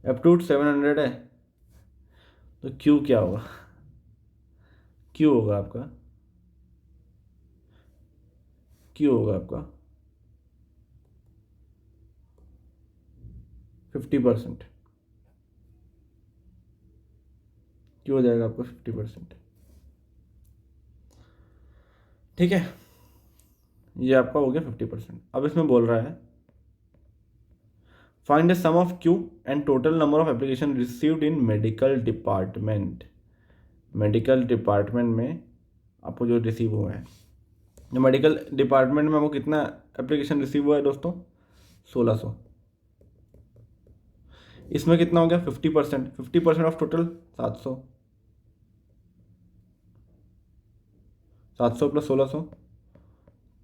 अप्रूव्ड 700 है, तो क्यू क्या होगा? क्यू होगा आपका, क्यू होगा आपका 50%। क्यू हो जाएगा आपका 50%। ठीक है, ये आपका हो गया 50%। अब इसमें बोल रहा है find the sum of Q and total number of application received in medical department. Medical department में आपको जो रिसीव हुआ है, जो मेडिकल डिपार्टमेंट में आपको कितना एप्लीकेशन रिसीव हुआ है दोस्तों? 1600। इसमें कितना हो गया? 50%। 50% ऑफ टोटल 700। 700 + 1600,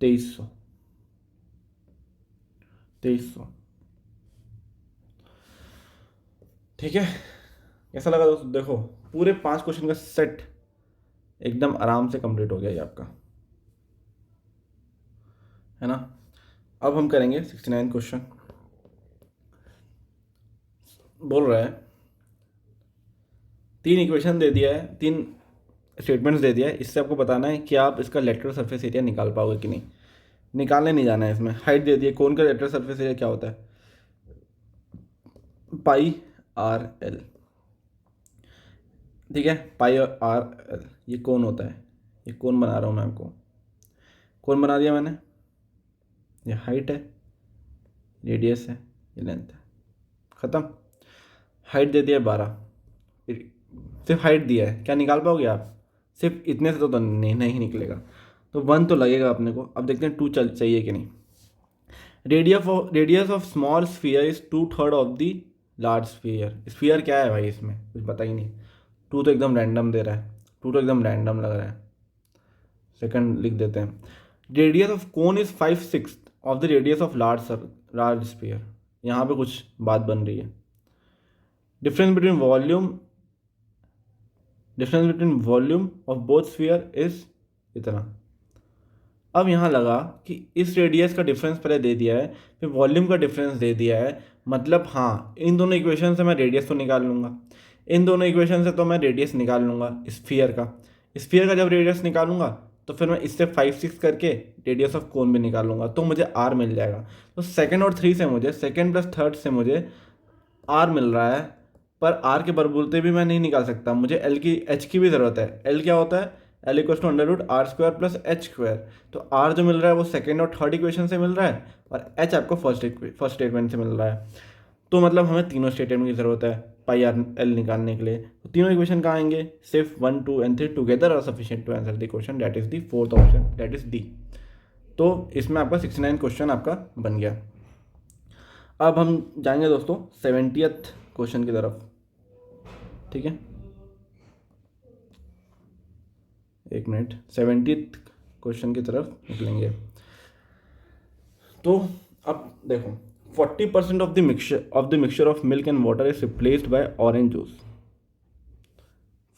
2300। 2300। ठीक है, कैसा लगा दोस्तों? देखो, पूरे 5 क्वेश्चन का सेट एकदम आराम से कंप्लीट हो गया ये आपका, है ना। अब हम करेंगे 69 क्वेश्चन। बोल रहा है 3 इक्वेशन दे दिया है, 3 स्टेटमेंट्स दे दिया है, इससे आपको बताना है कि आप इसका लेटरल सरफेस एरिया निकाल पाओगे कि नहीं। निकालने नहीं जाना है इसमें। हाइट दे दी है, कौन का लेटरल सरफेस एरिया क्या होता है? πr/l। ठीक है, πr/l ये कौन होता है? ये कौन बना रहा हूँ मैं आपको? कौन बना दिया मैंने? ये हाइट है, रेडियस है, ये लेंथ है, ख़त्म। हाइट दे दिया 12, सिर्फ हाइट दिया है, क्या निकाल पाओगे आप? सिर्फ इतने से तो नहीं निकलेगा, तो 1 तो लगेगा अपने को। अब देखते हैं 2 चाहिए कि नहीं। Radius of small sphere is 2/3 of the large sphere. Sphere क्या है भाई? इसमें कुछ पता ही नहीं। 2 तो एकदम रैंडम दे रहा है, 2 तो एकदम रैंडम लग रहा है। सेकंड लिख देते हैं, radius of cone is 5/6 of the radius of large sphere. यहाँ पे कुछ बात बन रही है। Difference between volume of both sphere is इतना। अब यहाँ लगा कि इस रेडियस का डिफरेंस पहले दे दिया है, फिर वॉल्यूम का डिफरेंस दे दिया है, मतलब हाँ, इन दोनों इक्वेशन से मैं रेडियस तो निकाल लूँगा। इन दोनों इक्वेशन से तो मैं रेडियस निकाल लूँगा स्फीयर का। स्फीयर का जब रेडियस निकालूंगा तो फिर मैं इससे 5/6 करके रेडियस ऑफ कोन भी निकालूंगा, तो मुझे आर मिल जाएगा। तो सेकंड और थ्री से मुझे, सेकंड + थर्ड से मुझे आर मिल रहा है, पर आर के बलबूते भी मैं नहीं निकाल सकता, मुझे एच की भी ज़रूरत है। एल क्या होता है? L = √r² + h²। तो आर जो मिल रहा है वो सेकेंड और थर्ड इक्वेशन से मिल रहा है, और एच आपको फर्स्ट स्टेटमेंट से मिल रहा है। तो मतलब हमें तीनों स्टेटमेंट की ज़रूरत है πr/l निकालने के लिए। तो तीनों इक्वेशन कहाँ आएंगे? सिर्फ 1 2 and 3 together are sufficient to answer the question, that is the fourth option, that is D. तो इसमें आपका 69 क्वेश्चन आपका बन गया। अब हम जाएंगे दोस्तों 70th क्वेश्चन की तरफ। ठीक है, एक मिनट, 70th क्वेश्चन की तरफ निकलेंगे। तो अब देखो, 40% of the mixture of milk and water is replaced by orange juice.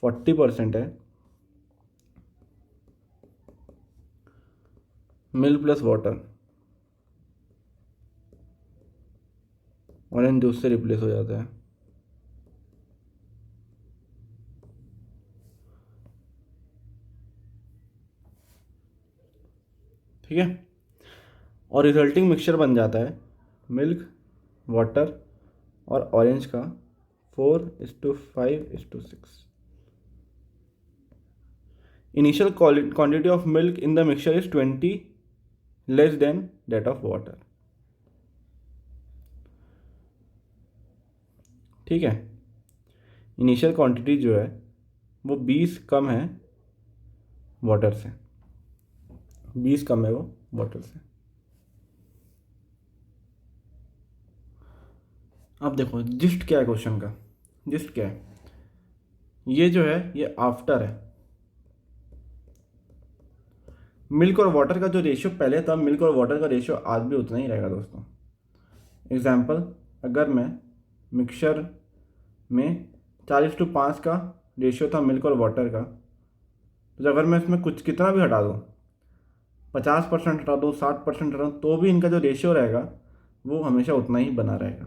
40% है milk plus water, orange juice से रिप्लेस हो जाता है। ठीक है, और रिजल्टिंग मिक्सचर बन जाता है मिल्क, वाटर और ऑरेंज का 4:5:6। Initial quantity of milk in the mixture is 20 less than that of water. ठीक है, इनिशियल क्वांटिटी जो है वो 20 कम है वाटर से, 20 कम है वो वाटर से। अब देखो जिस्ट क्या है क्वेश्चन का, जिस्ट क्या है? ये जो है ये आफ्टर है। मिल्क और वाटर का जो रेशियो पहले था, मिल्क और वाटर का रेशियो आज भी उतना ही रहेगा दोस्तों। एग्जाम्पल, अगर मैं मिक्सचर में 40:5 का रेशियो था मिल्क और वाटर का, तो अगर मैं इसमें कुछ कितना भी हटा दूँ, 50% हटा दूँ, 60% हटा दूँ, तो भी इनका जो रेशियो रहेगा वो हमेशा उतना ही बना रहेगा।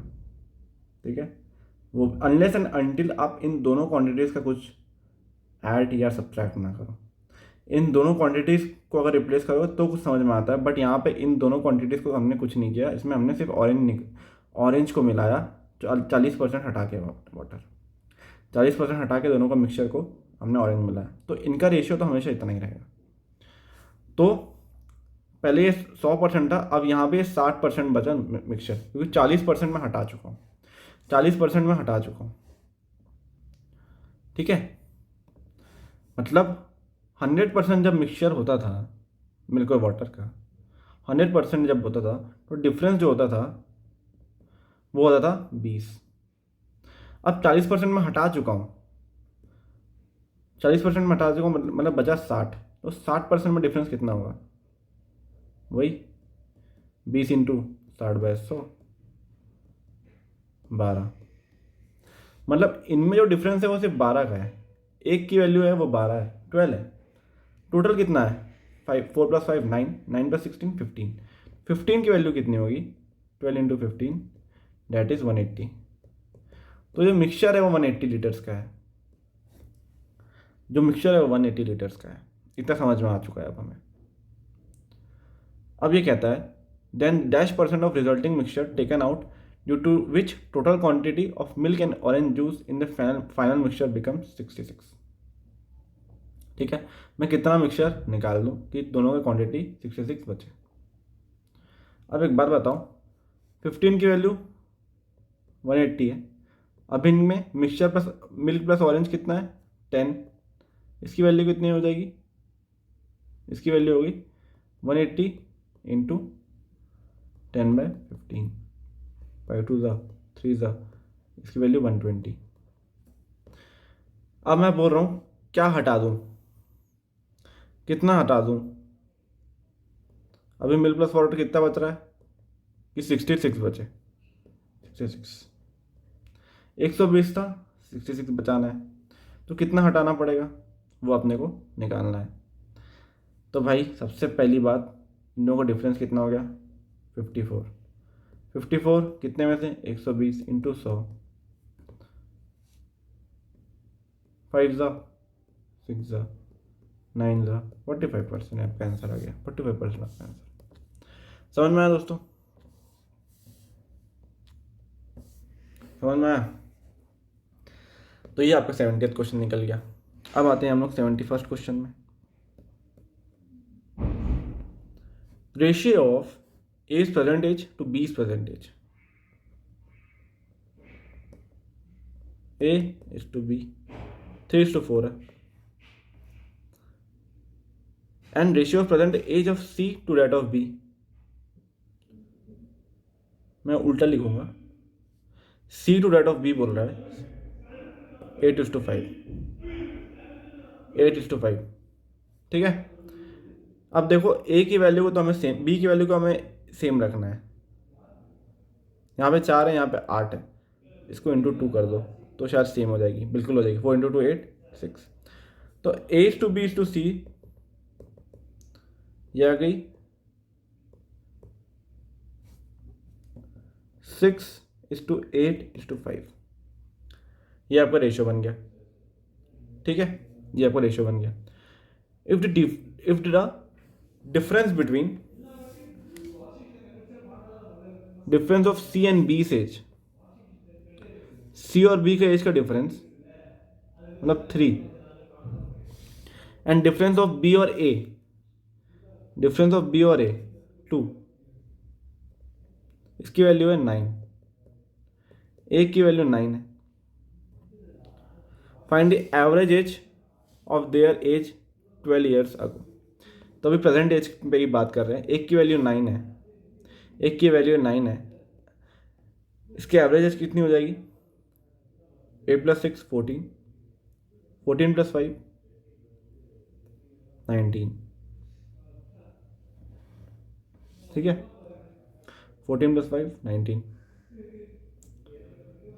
ठीक है, वो अनलेस एंड अनटिल आप इन दोनों क्वांटिटीज़ का कुछ ऐड या सब्ट्रैक्ट ना करो। इन दोनों क्वांटिटीज़ को अगर रिप्लेस करो तो कुछ समझ में आता है, बट यहाँ पे इन दोनों क्वांटिटीज़ को हमने कुछ नहीं किया, इसमें हमने सिर्फ ऑरेंज को मिलाया, 40% हटा के वाटर, 40% हटा के दोनों का मिक्सचर को हमने ऑरेंज मिलाया, तो इनका रेशियो तो हमेशा इतना ही रहेगा। तो पहले ये 100% था, अब यहाँ पे 60% बचा मिक्सचर, क्योंकि 40% में हटा चुका हूँ, 40% में हटा चुका हूँ। ठीक है, मतलब 100% जब मिक्सचर होता था मिल्क और वाटर का, 100% जब होता था तो डिफरेंस जो होता था वो होता था 20। अब 40% में हटा चुका हूँ, 40% में हटा चुका हूँ, मतलब बचा 60, तो 60% में डिफरेंस कितना होगा, वही 20 × 60/100, 12। मतलब इनमें जो डिफरेंस है वो सिर्फ 12 का है, एक की वैल्यू है वो 12 है, 12 है। टोटल कितना है, 4 + 5 9, 9 + 16 15, 15 की वैल्यू कितनी होगी, 12 × 15, दैट इज़ 180। तो जो मिक्सचर है वो 180 लीटर्स का है, जो मिक्सचर है वो 180 लीटर्स का है। इतना समझ में आ चुका है अब हमें। अब ये कहता है then -% of resulting mixture taken out due to which total quantity of milk and orange juice in the final mixture becomes 66। ठीक है, मैं कितना मिक्सचर निकाल दूँ कि दोनों की क्वांटिटी 66 बचे। अब एक बात बताओ, 15 की वैल्यू 180 है, अब इनमें mixture plus milk plus orange कितना है, 10, इसकी वैल्यू कितनी हो जाएगी, इसकी वैल्यू होगी 180 इंटू 10/15, 5 2 3, इसकी वैल्यू 120। अब मैं बोल रहा हूँ क्या हटा दूँ, कितना हटा दूँ, अभी मिल्क प्लस वाटर कितना बच रहा है कि 66 बचे, 66, 120 था, 66 बचाना है, तो कितना हटाना पड़ेगा वो अपने को निकालना है। तो भाई सबसे पहली बात, इन दोनों का डिफरेंस कितना हो गया, 54, 54 कितने में से 120 इंटू 100, 5 6 9 45% आपका आंसर आ गया, 45% आपका आंसर। समझ में आया दोस्तों, समझ में आया। तो ये आपका 70th क्वेश्चन निकल गया। अब आते हैं हम लोग 71st क्वेश्चन में। Ratio of A's percentage to B's percentage, A is to B 3:4 है, and ratio of present age of C to date of B, मैं उल्टा लिखूंगा, C to date of B बोल रहा है 8:5, 8:5। ठीक है, अब देखो A की वैल्यू को तो हमें सेम, B की वैल्यू को हमें सेम रखना है। यहाँ पे 4 है, यहाँ पे 8 है, इसको इंटू 2 कर दो तो शायद सेम हो जाएगी, बिल्कुल हो जाएगी, 4 × 2 8 6। तो A to B to C ये आ गई 6:8:5, ये आपका रेशियो बन गया। ठीक है, ये आपका रेशियो बन गया। If the difference of C and B age, C और B का एज का डिफरेंस मतलब 3, एंड डिफरेंस ऑफ B और A, डिफरेंस ऑफ B और A 2, इसकी वैल्यू है 9, A की वैल्यू 9 है। Find the average age of their age 12 years ago, तो अभी प्रेजेंट एज पे ही बात कर रहे हैं। एक की वैल्यू 9 है, एक की वैल्यू 9 है, इसकी एवरेज एज कितनी हो जाएगी, 8 + 6 14, 14 + 5 19। ठीक है, 14 + 5 19।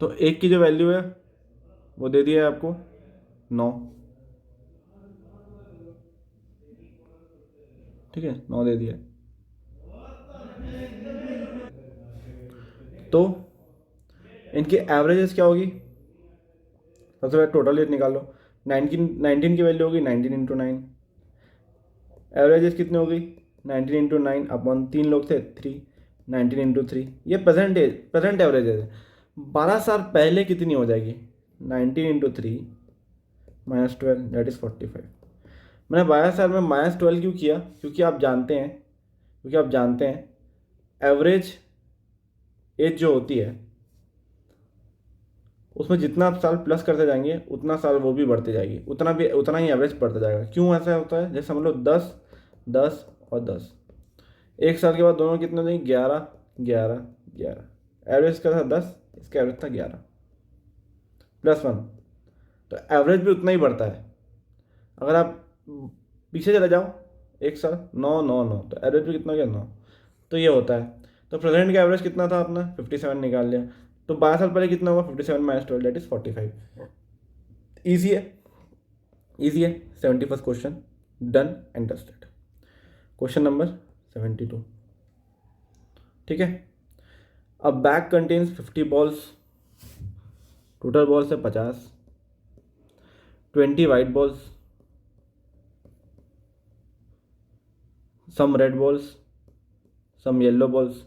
तो एक की जो वैल्यू है वो दे दिया है आपको 9, ठीक है, 9 दे दिया है। तो इनकी एवरेजेस क्या होगी, सबसे पहले टोटल रेट निकाल लो। 19 की वैल्यू होगी 19 × 9, एवरेजेस कितनी होगी 19 × 9 अपॉन 3 लोग थे 3, 19 × 3, ये प्रेजेंट एवरेजेस है। 12 साल पहले कितनी हो जाएगी 19 × 3 -12 दैट इज़ 45। मैंने 12 साल में -12 क्यों किया, क्योंकि आप जानते हैं एवरेज एज जो होती है उसमें जितना आप साल प्लस करते जाएंगे उतना साल वो भी बढ़ते जाएगी, उतना ही एवरेज बढ़ता जाएगा। क्यों ऐसा होता है, जैसे समझ लो 10 10 और 10, एक साल के बाद दोनों कितने हो जाएंगे 11 11 11, एवरेज का था 10, इसका एवरेज था 11 +1, तो एवरेज भी उतना ही बढ़ता है। अगर आप पीछे चले जाओ एक साल 9 9 9, तो एवरेज भी कितना हो गया 9, तो ये होता है। तो प्रेजेंट का एवरेज कितना था अपना 57 निकाल लिया, तो 12 साल पहले कितना हुआ 57 - 12 दैट इज 45। ईजी है, ईजी है। 71st question done and dusted. Question number 72, ठीक है। अ bag contains 50 balls, total balls है 50, 20 white balls, some red balls, some yellow balls.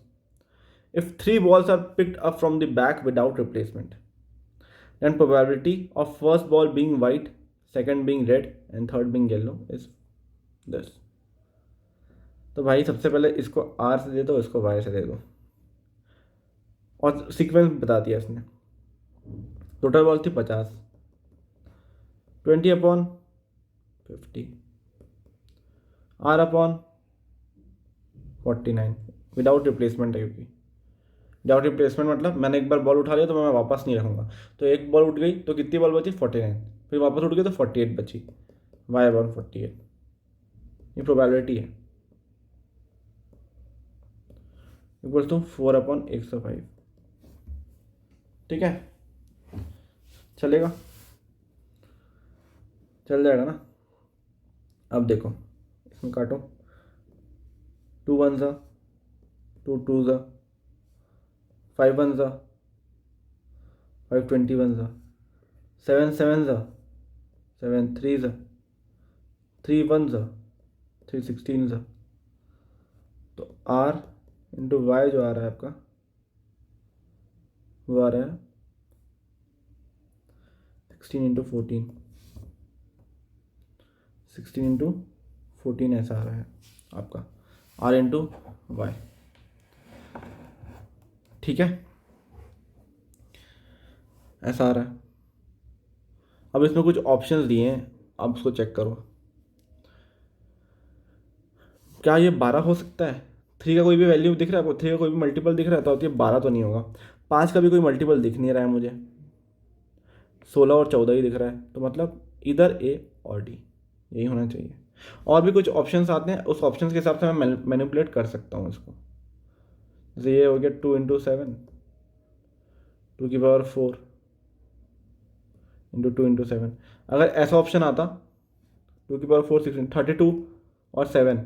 If 3 balls are picked up from the bag without replacement, then probability of first ball being white, second being red and third being yellow is this. तो भाई सबसे पहले इसको R से दे दो, इसको Y से दे दो, और सीक्वेंस बता दिया इसने। टोटल बॉल थी 50, 20/50, R/49 विदाउट रिप्लेसमेंट है, क्योंकि विदाउट रिप्लेसमेंट मतलब मैंने एक बार बॉल उठा लिया तो मैं वापस नहीं रखूँगा। तो एक बॉल उठ गई तो कितनी बॉल बची 49, फिर वापस उठ गई तो 48 बची, Y/48, ये प्रोबेबिलिटी है, इक्वल्स टू 4/105, ठीक है। चलेगा, चल जाएगा ना। अब देखो इसमें काटो, 2 1 ज़ा 2 2 ज़ा 5 1 ज़ा 5 21 ज़ा 7 7 ज़ा 7 3 ज़ा 3 1 ज़ा 3 16 ज़ा। तो R × Y जो आ रहा है आपका वो आ रहा है 16 × 14, 16 × 14 ऐसा आ रहा है आपका R × Y, ठीक है, ऐसा आ रहा है। अब इसमें कुछ ऑप्शंस दिए हैं, आप उसको चेक करो। क्या ये 12 हो सकता है, 3 का कोई भी वैल्यू दिख रहा है आपको, 3 का कोई भी मल्टीपल दिख रहा है तो ये 12 तो नहीं होगा। 5 का भी कोई मल्टीपल दिख नहीं रहा है मुझे, 16 और 14 ही दिख रहा है, तो मतलब इधर A और D यही होना चाहिए। और भी कुछ ऑप्शंस आते हैं, उस ऑप्शंस के हिसाब से मैं मैनिपुलेट कर सकता हूँ इसको। जैसे ये हो गया 2 × 7 2⁴ × 2 × 7। अगर ऐसा ऑप्शन आता 2⁴ 16 32 और 7,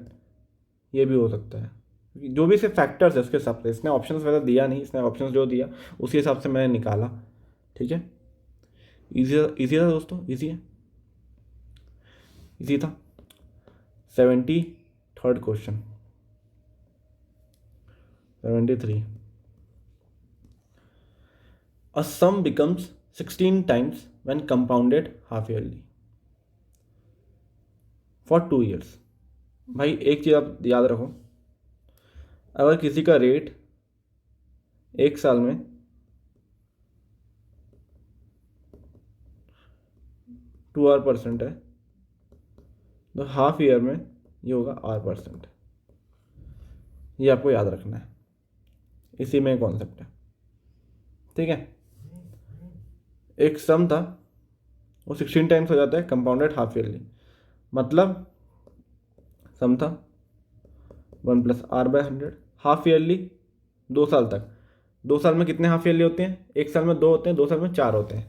ये भी हो सकता है। जो भी इसके फैक्टर्स है उसके हिसाब से, इसने ऑप्शंस वैसा दिया नहीं, इसने ऑप्शंस जो दिया उसके हिसाब से मैंने निकाला, ठीक है। इजी था दोस्तों, इजी है, इजी था। 73rd question, 73। A sum becomes 16 times when compounded half yearly for 2 years। भाई एक चीज़ आप याद रखो, अगर किसी का रेट एक साल में 2% है तो हाफ ईयर में ये होगा R%। ये आपको याद रखना है, इसी में कॉन्सेप्ट है, ठीक है। एक सम था वो 16 टाइम्स हो जाता है कंपाउंडेड हाफ ईयरली, मतलब सम था 1 + R/100, हाफ ईयरली 2 साल तक 2 साल में कितने हाफ ईयरली होते हैं? 1 साल में 2 होते हैं, 2 साल में 4 होते हैं,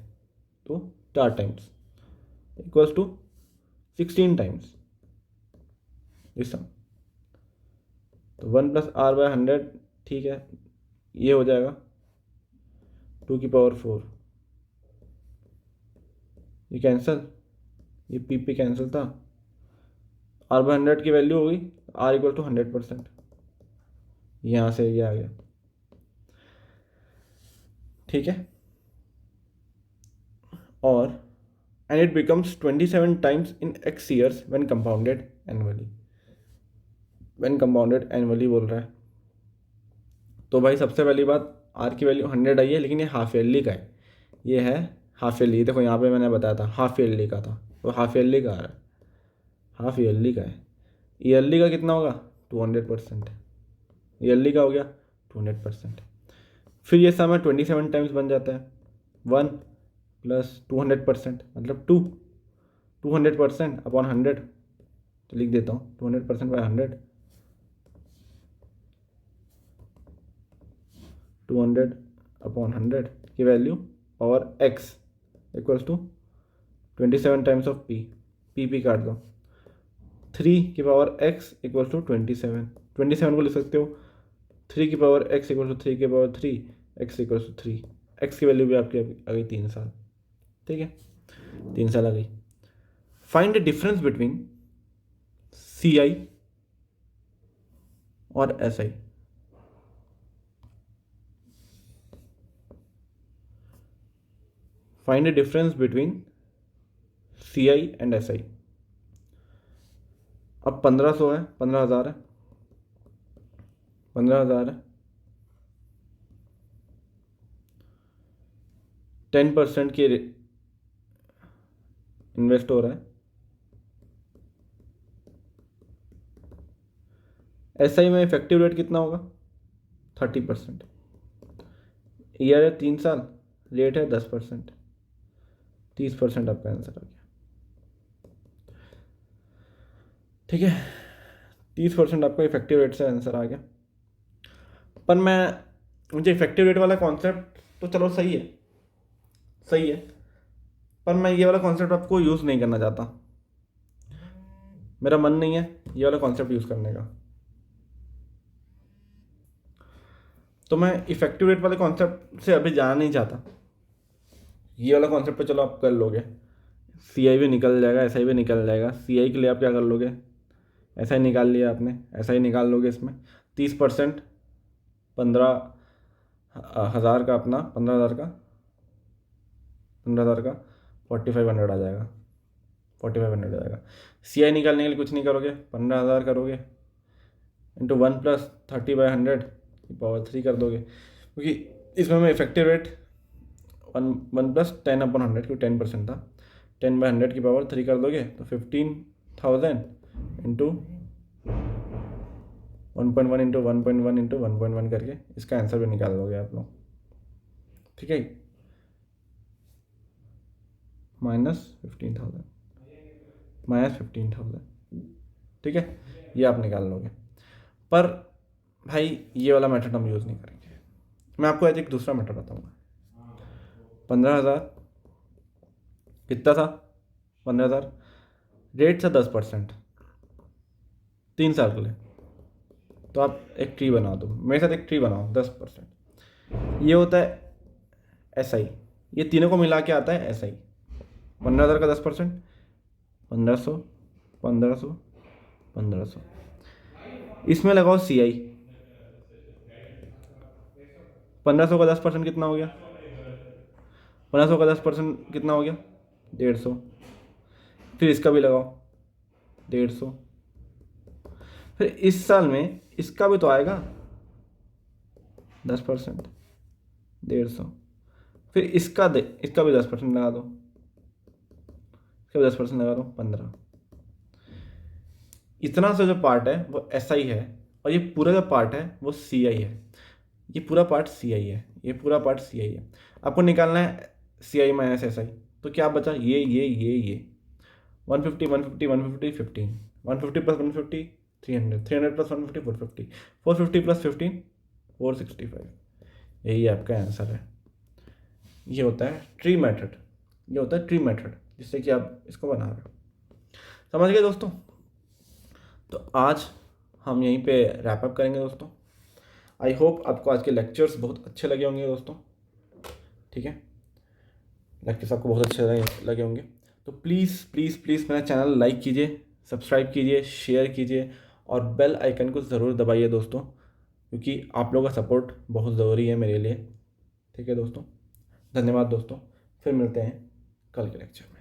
तो 4 टाइम्स इक्वल्स टू 16 टाइम्स इस सम। तो 1+r/100, ठीक है, ये हो जाएगा 2⁴, ये कैंसिल, ये पी कैंसिल था, r/100 की वैल्यू होगी r इक्वल टू 100%, यहाँ से ये आ गया, ठीक है। और and it becomes 27 times in x years when compounded annually, when compounded annually बोल रहा है। तो भाई सबसे पहली बात, r की वैल्यू 100 आई है, लेकिन ये हाफ ईयरली का है, ये है हाफ ईयरली। देखो यहाँ पे मैंने बताया था हाफ ईयरली का था, तो हाफ ईयरली का आ रहा है, हाफ ईयरली का है। ईयरली का कितना होगा? 200%। ईयरली का हो गया 200%। फिर ये समय 27 टाइम्स बन जाता है, 1 + 200%, मतलब 200% अपॉन 100, तो लिख देता हूँ 200% बाय 100, 200 अपॉन 100 की value power x equals to 27 times of P काट दो, 3 की पावर x इक्वल्स टू 27 को लिख सकते हो 3 की पावर x इक्वल टू 3 की power 3, x equals to 3, x की वैल्यू भी आपकी आ गई 3 साल, ठीक है, 3 साल आ गई। Find the difference between CI और SI। Find the difference between CI and SI। अब 1500 है, 15,000 है, 15,000 है, 10% की इन्वेस्ट हो रहा है। SI में इफेक्टिव रेट कितना होगा? 30%। ईयर है 3 साल, रेट है 10%, 30% आपका आंसर आ गया, ठीक है, 30% आपका इफेक्टिव रेट से आंसर आ गया। पर मुझे इफेक्टिव रेट वाला कॉन्सेप्ट तो चलो सही है, सही है, पर मैं ये वाला कॉन्सेप्ट आपको यूज़ नहीं करना चाहता, मेरा मन नहीं है ये वाला कॉन्सेप्ट यूज़ करने का। तो मैं इफेक्टिव रेट वाले कॉन्सेप्ट से अभी जाना नहीं चाहता, ये वाला कॉन्सेप्ट तो चलो आप कर लोगे, CI भी निकल जाएगा, SI भी निकल जाएगा। CI के लिए आप क्या कर लोगे? SI निकाल लिया आपने, SI निकाल लोगे, इसमें 30%, 15,000 का अपना, 15,000 का 4,500 आ जाएगा, 4,500 आ जाएगा। CI निकालने के लिए कुछ नहीं करोगे, 15,000 करोगे इंटू 1 + 30/100 की पावर 3 कर दोगे, क्योंकि इसमें मैं इफेक्टिव रेट 1 + 10/100 क्योंकि 10% था, 10/100 की पावर 3 कर दोगे तो 15,000 इंटू 1.1 इंटू 1.1 इंटू 1.1 करके इसका आंसर भी निकाल दोगे आप लोग, ठीक है, -15,000, -15,000, ठीक है, ये आप निकाल लोगे। पर भाई ये वाला मेथड हम यूज़ नहीं करेंगे, मैं आपको आज एक दूसरा मेथड बताऊंगा। 15,000 कितना था? 15,000, रेट था 10%, 3 साल के लिए, तो आप एक ट्री बना दो, मेरे साथ एक ट्री बनाओ 10%, ये होता है SI, ये तीनों को मिला के आता है SI। 15,000 का 10%, 1,500, 1,500, 1,500, इसमें लगाओ CI, 1500 का 10% कितना हो गया? 1500 का 10% कितना हो गया? 150, फिर इसका भी लगाओ 150, फिर इस साल में इसका भी तो आएगा 10%, 150, फिर इसका भी 10% लगा दो, इसका भी 10% लगा दो, 15। इतना सा जो पार्ट है वो SI है, और ये पूरा जो पार्ट है वो CI है, ये पूरा पार्ट CI है, ये पूरा पार्ट CI है। आपको निकालना है CI - SI, तो क्या बचा? ये 150, 150, 150, 15, 150 + 150 300, 300 + 150 450, 450 + 15 465, यही आपका आंसर है। ये होता है ट्री मेथड, ये होता है ट्री मेथड, जिससे कि आप इसको बना रहे हो। समझ गए दोस्तों? तो आज हम यहीं पे रैप अप करेंगे दोस्तों। आई होप आपको आज के लेक्चर्स बहुत अच्छे लगे होंगे दोस्तों। ठीक है, लेक्चर्स आपको बहुत अच्छे लगे होंगे। तो प्लीज़ प्लीज़ प्लीज़ मेरा चैनल लाइक कीजिए, सब्सक्राइब कीजिए, शेयर कीजिए और बेल आइकन को ज़रूर दबाइए दोस्तों, क्योंकि आप लोगों का सपोर्ट बहुत ज़रूरी है मेरे लिए। ठीक है दोस्तों, धन्यवाद दोस्तों, फिर मिलते हैं कल के लेक्चर में।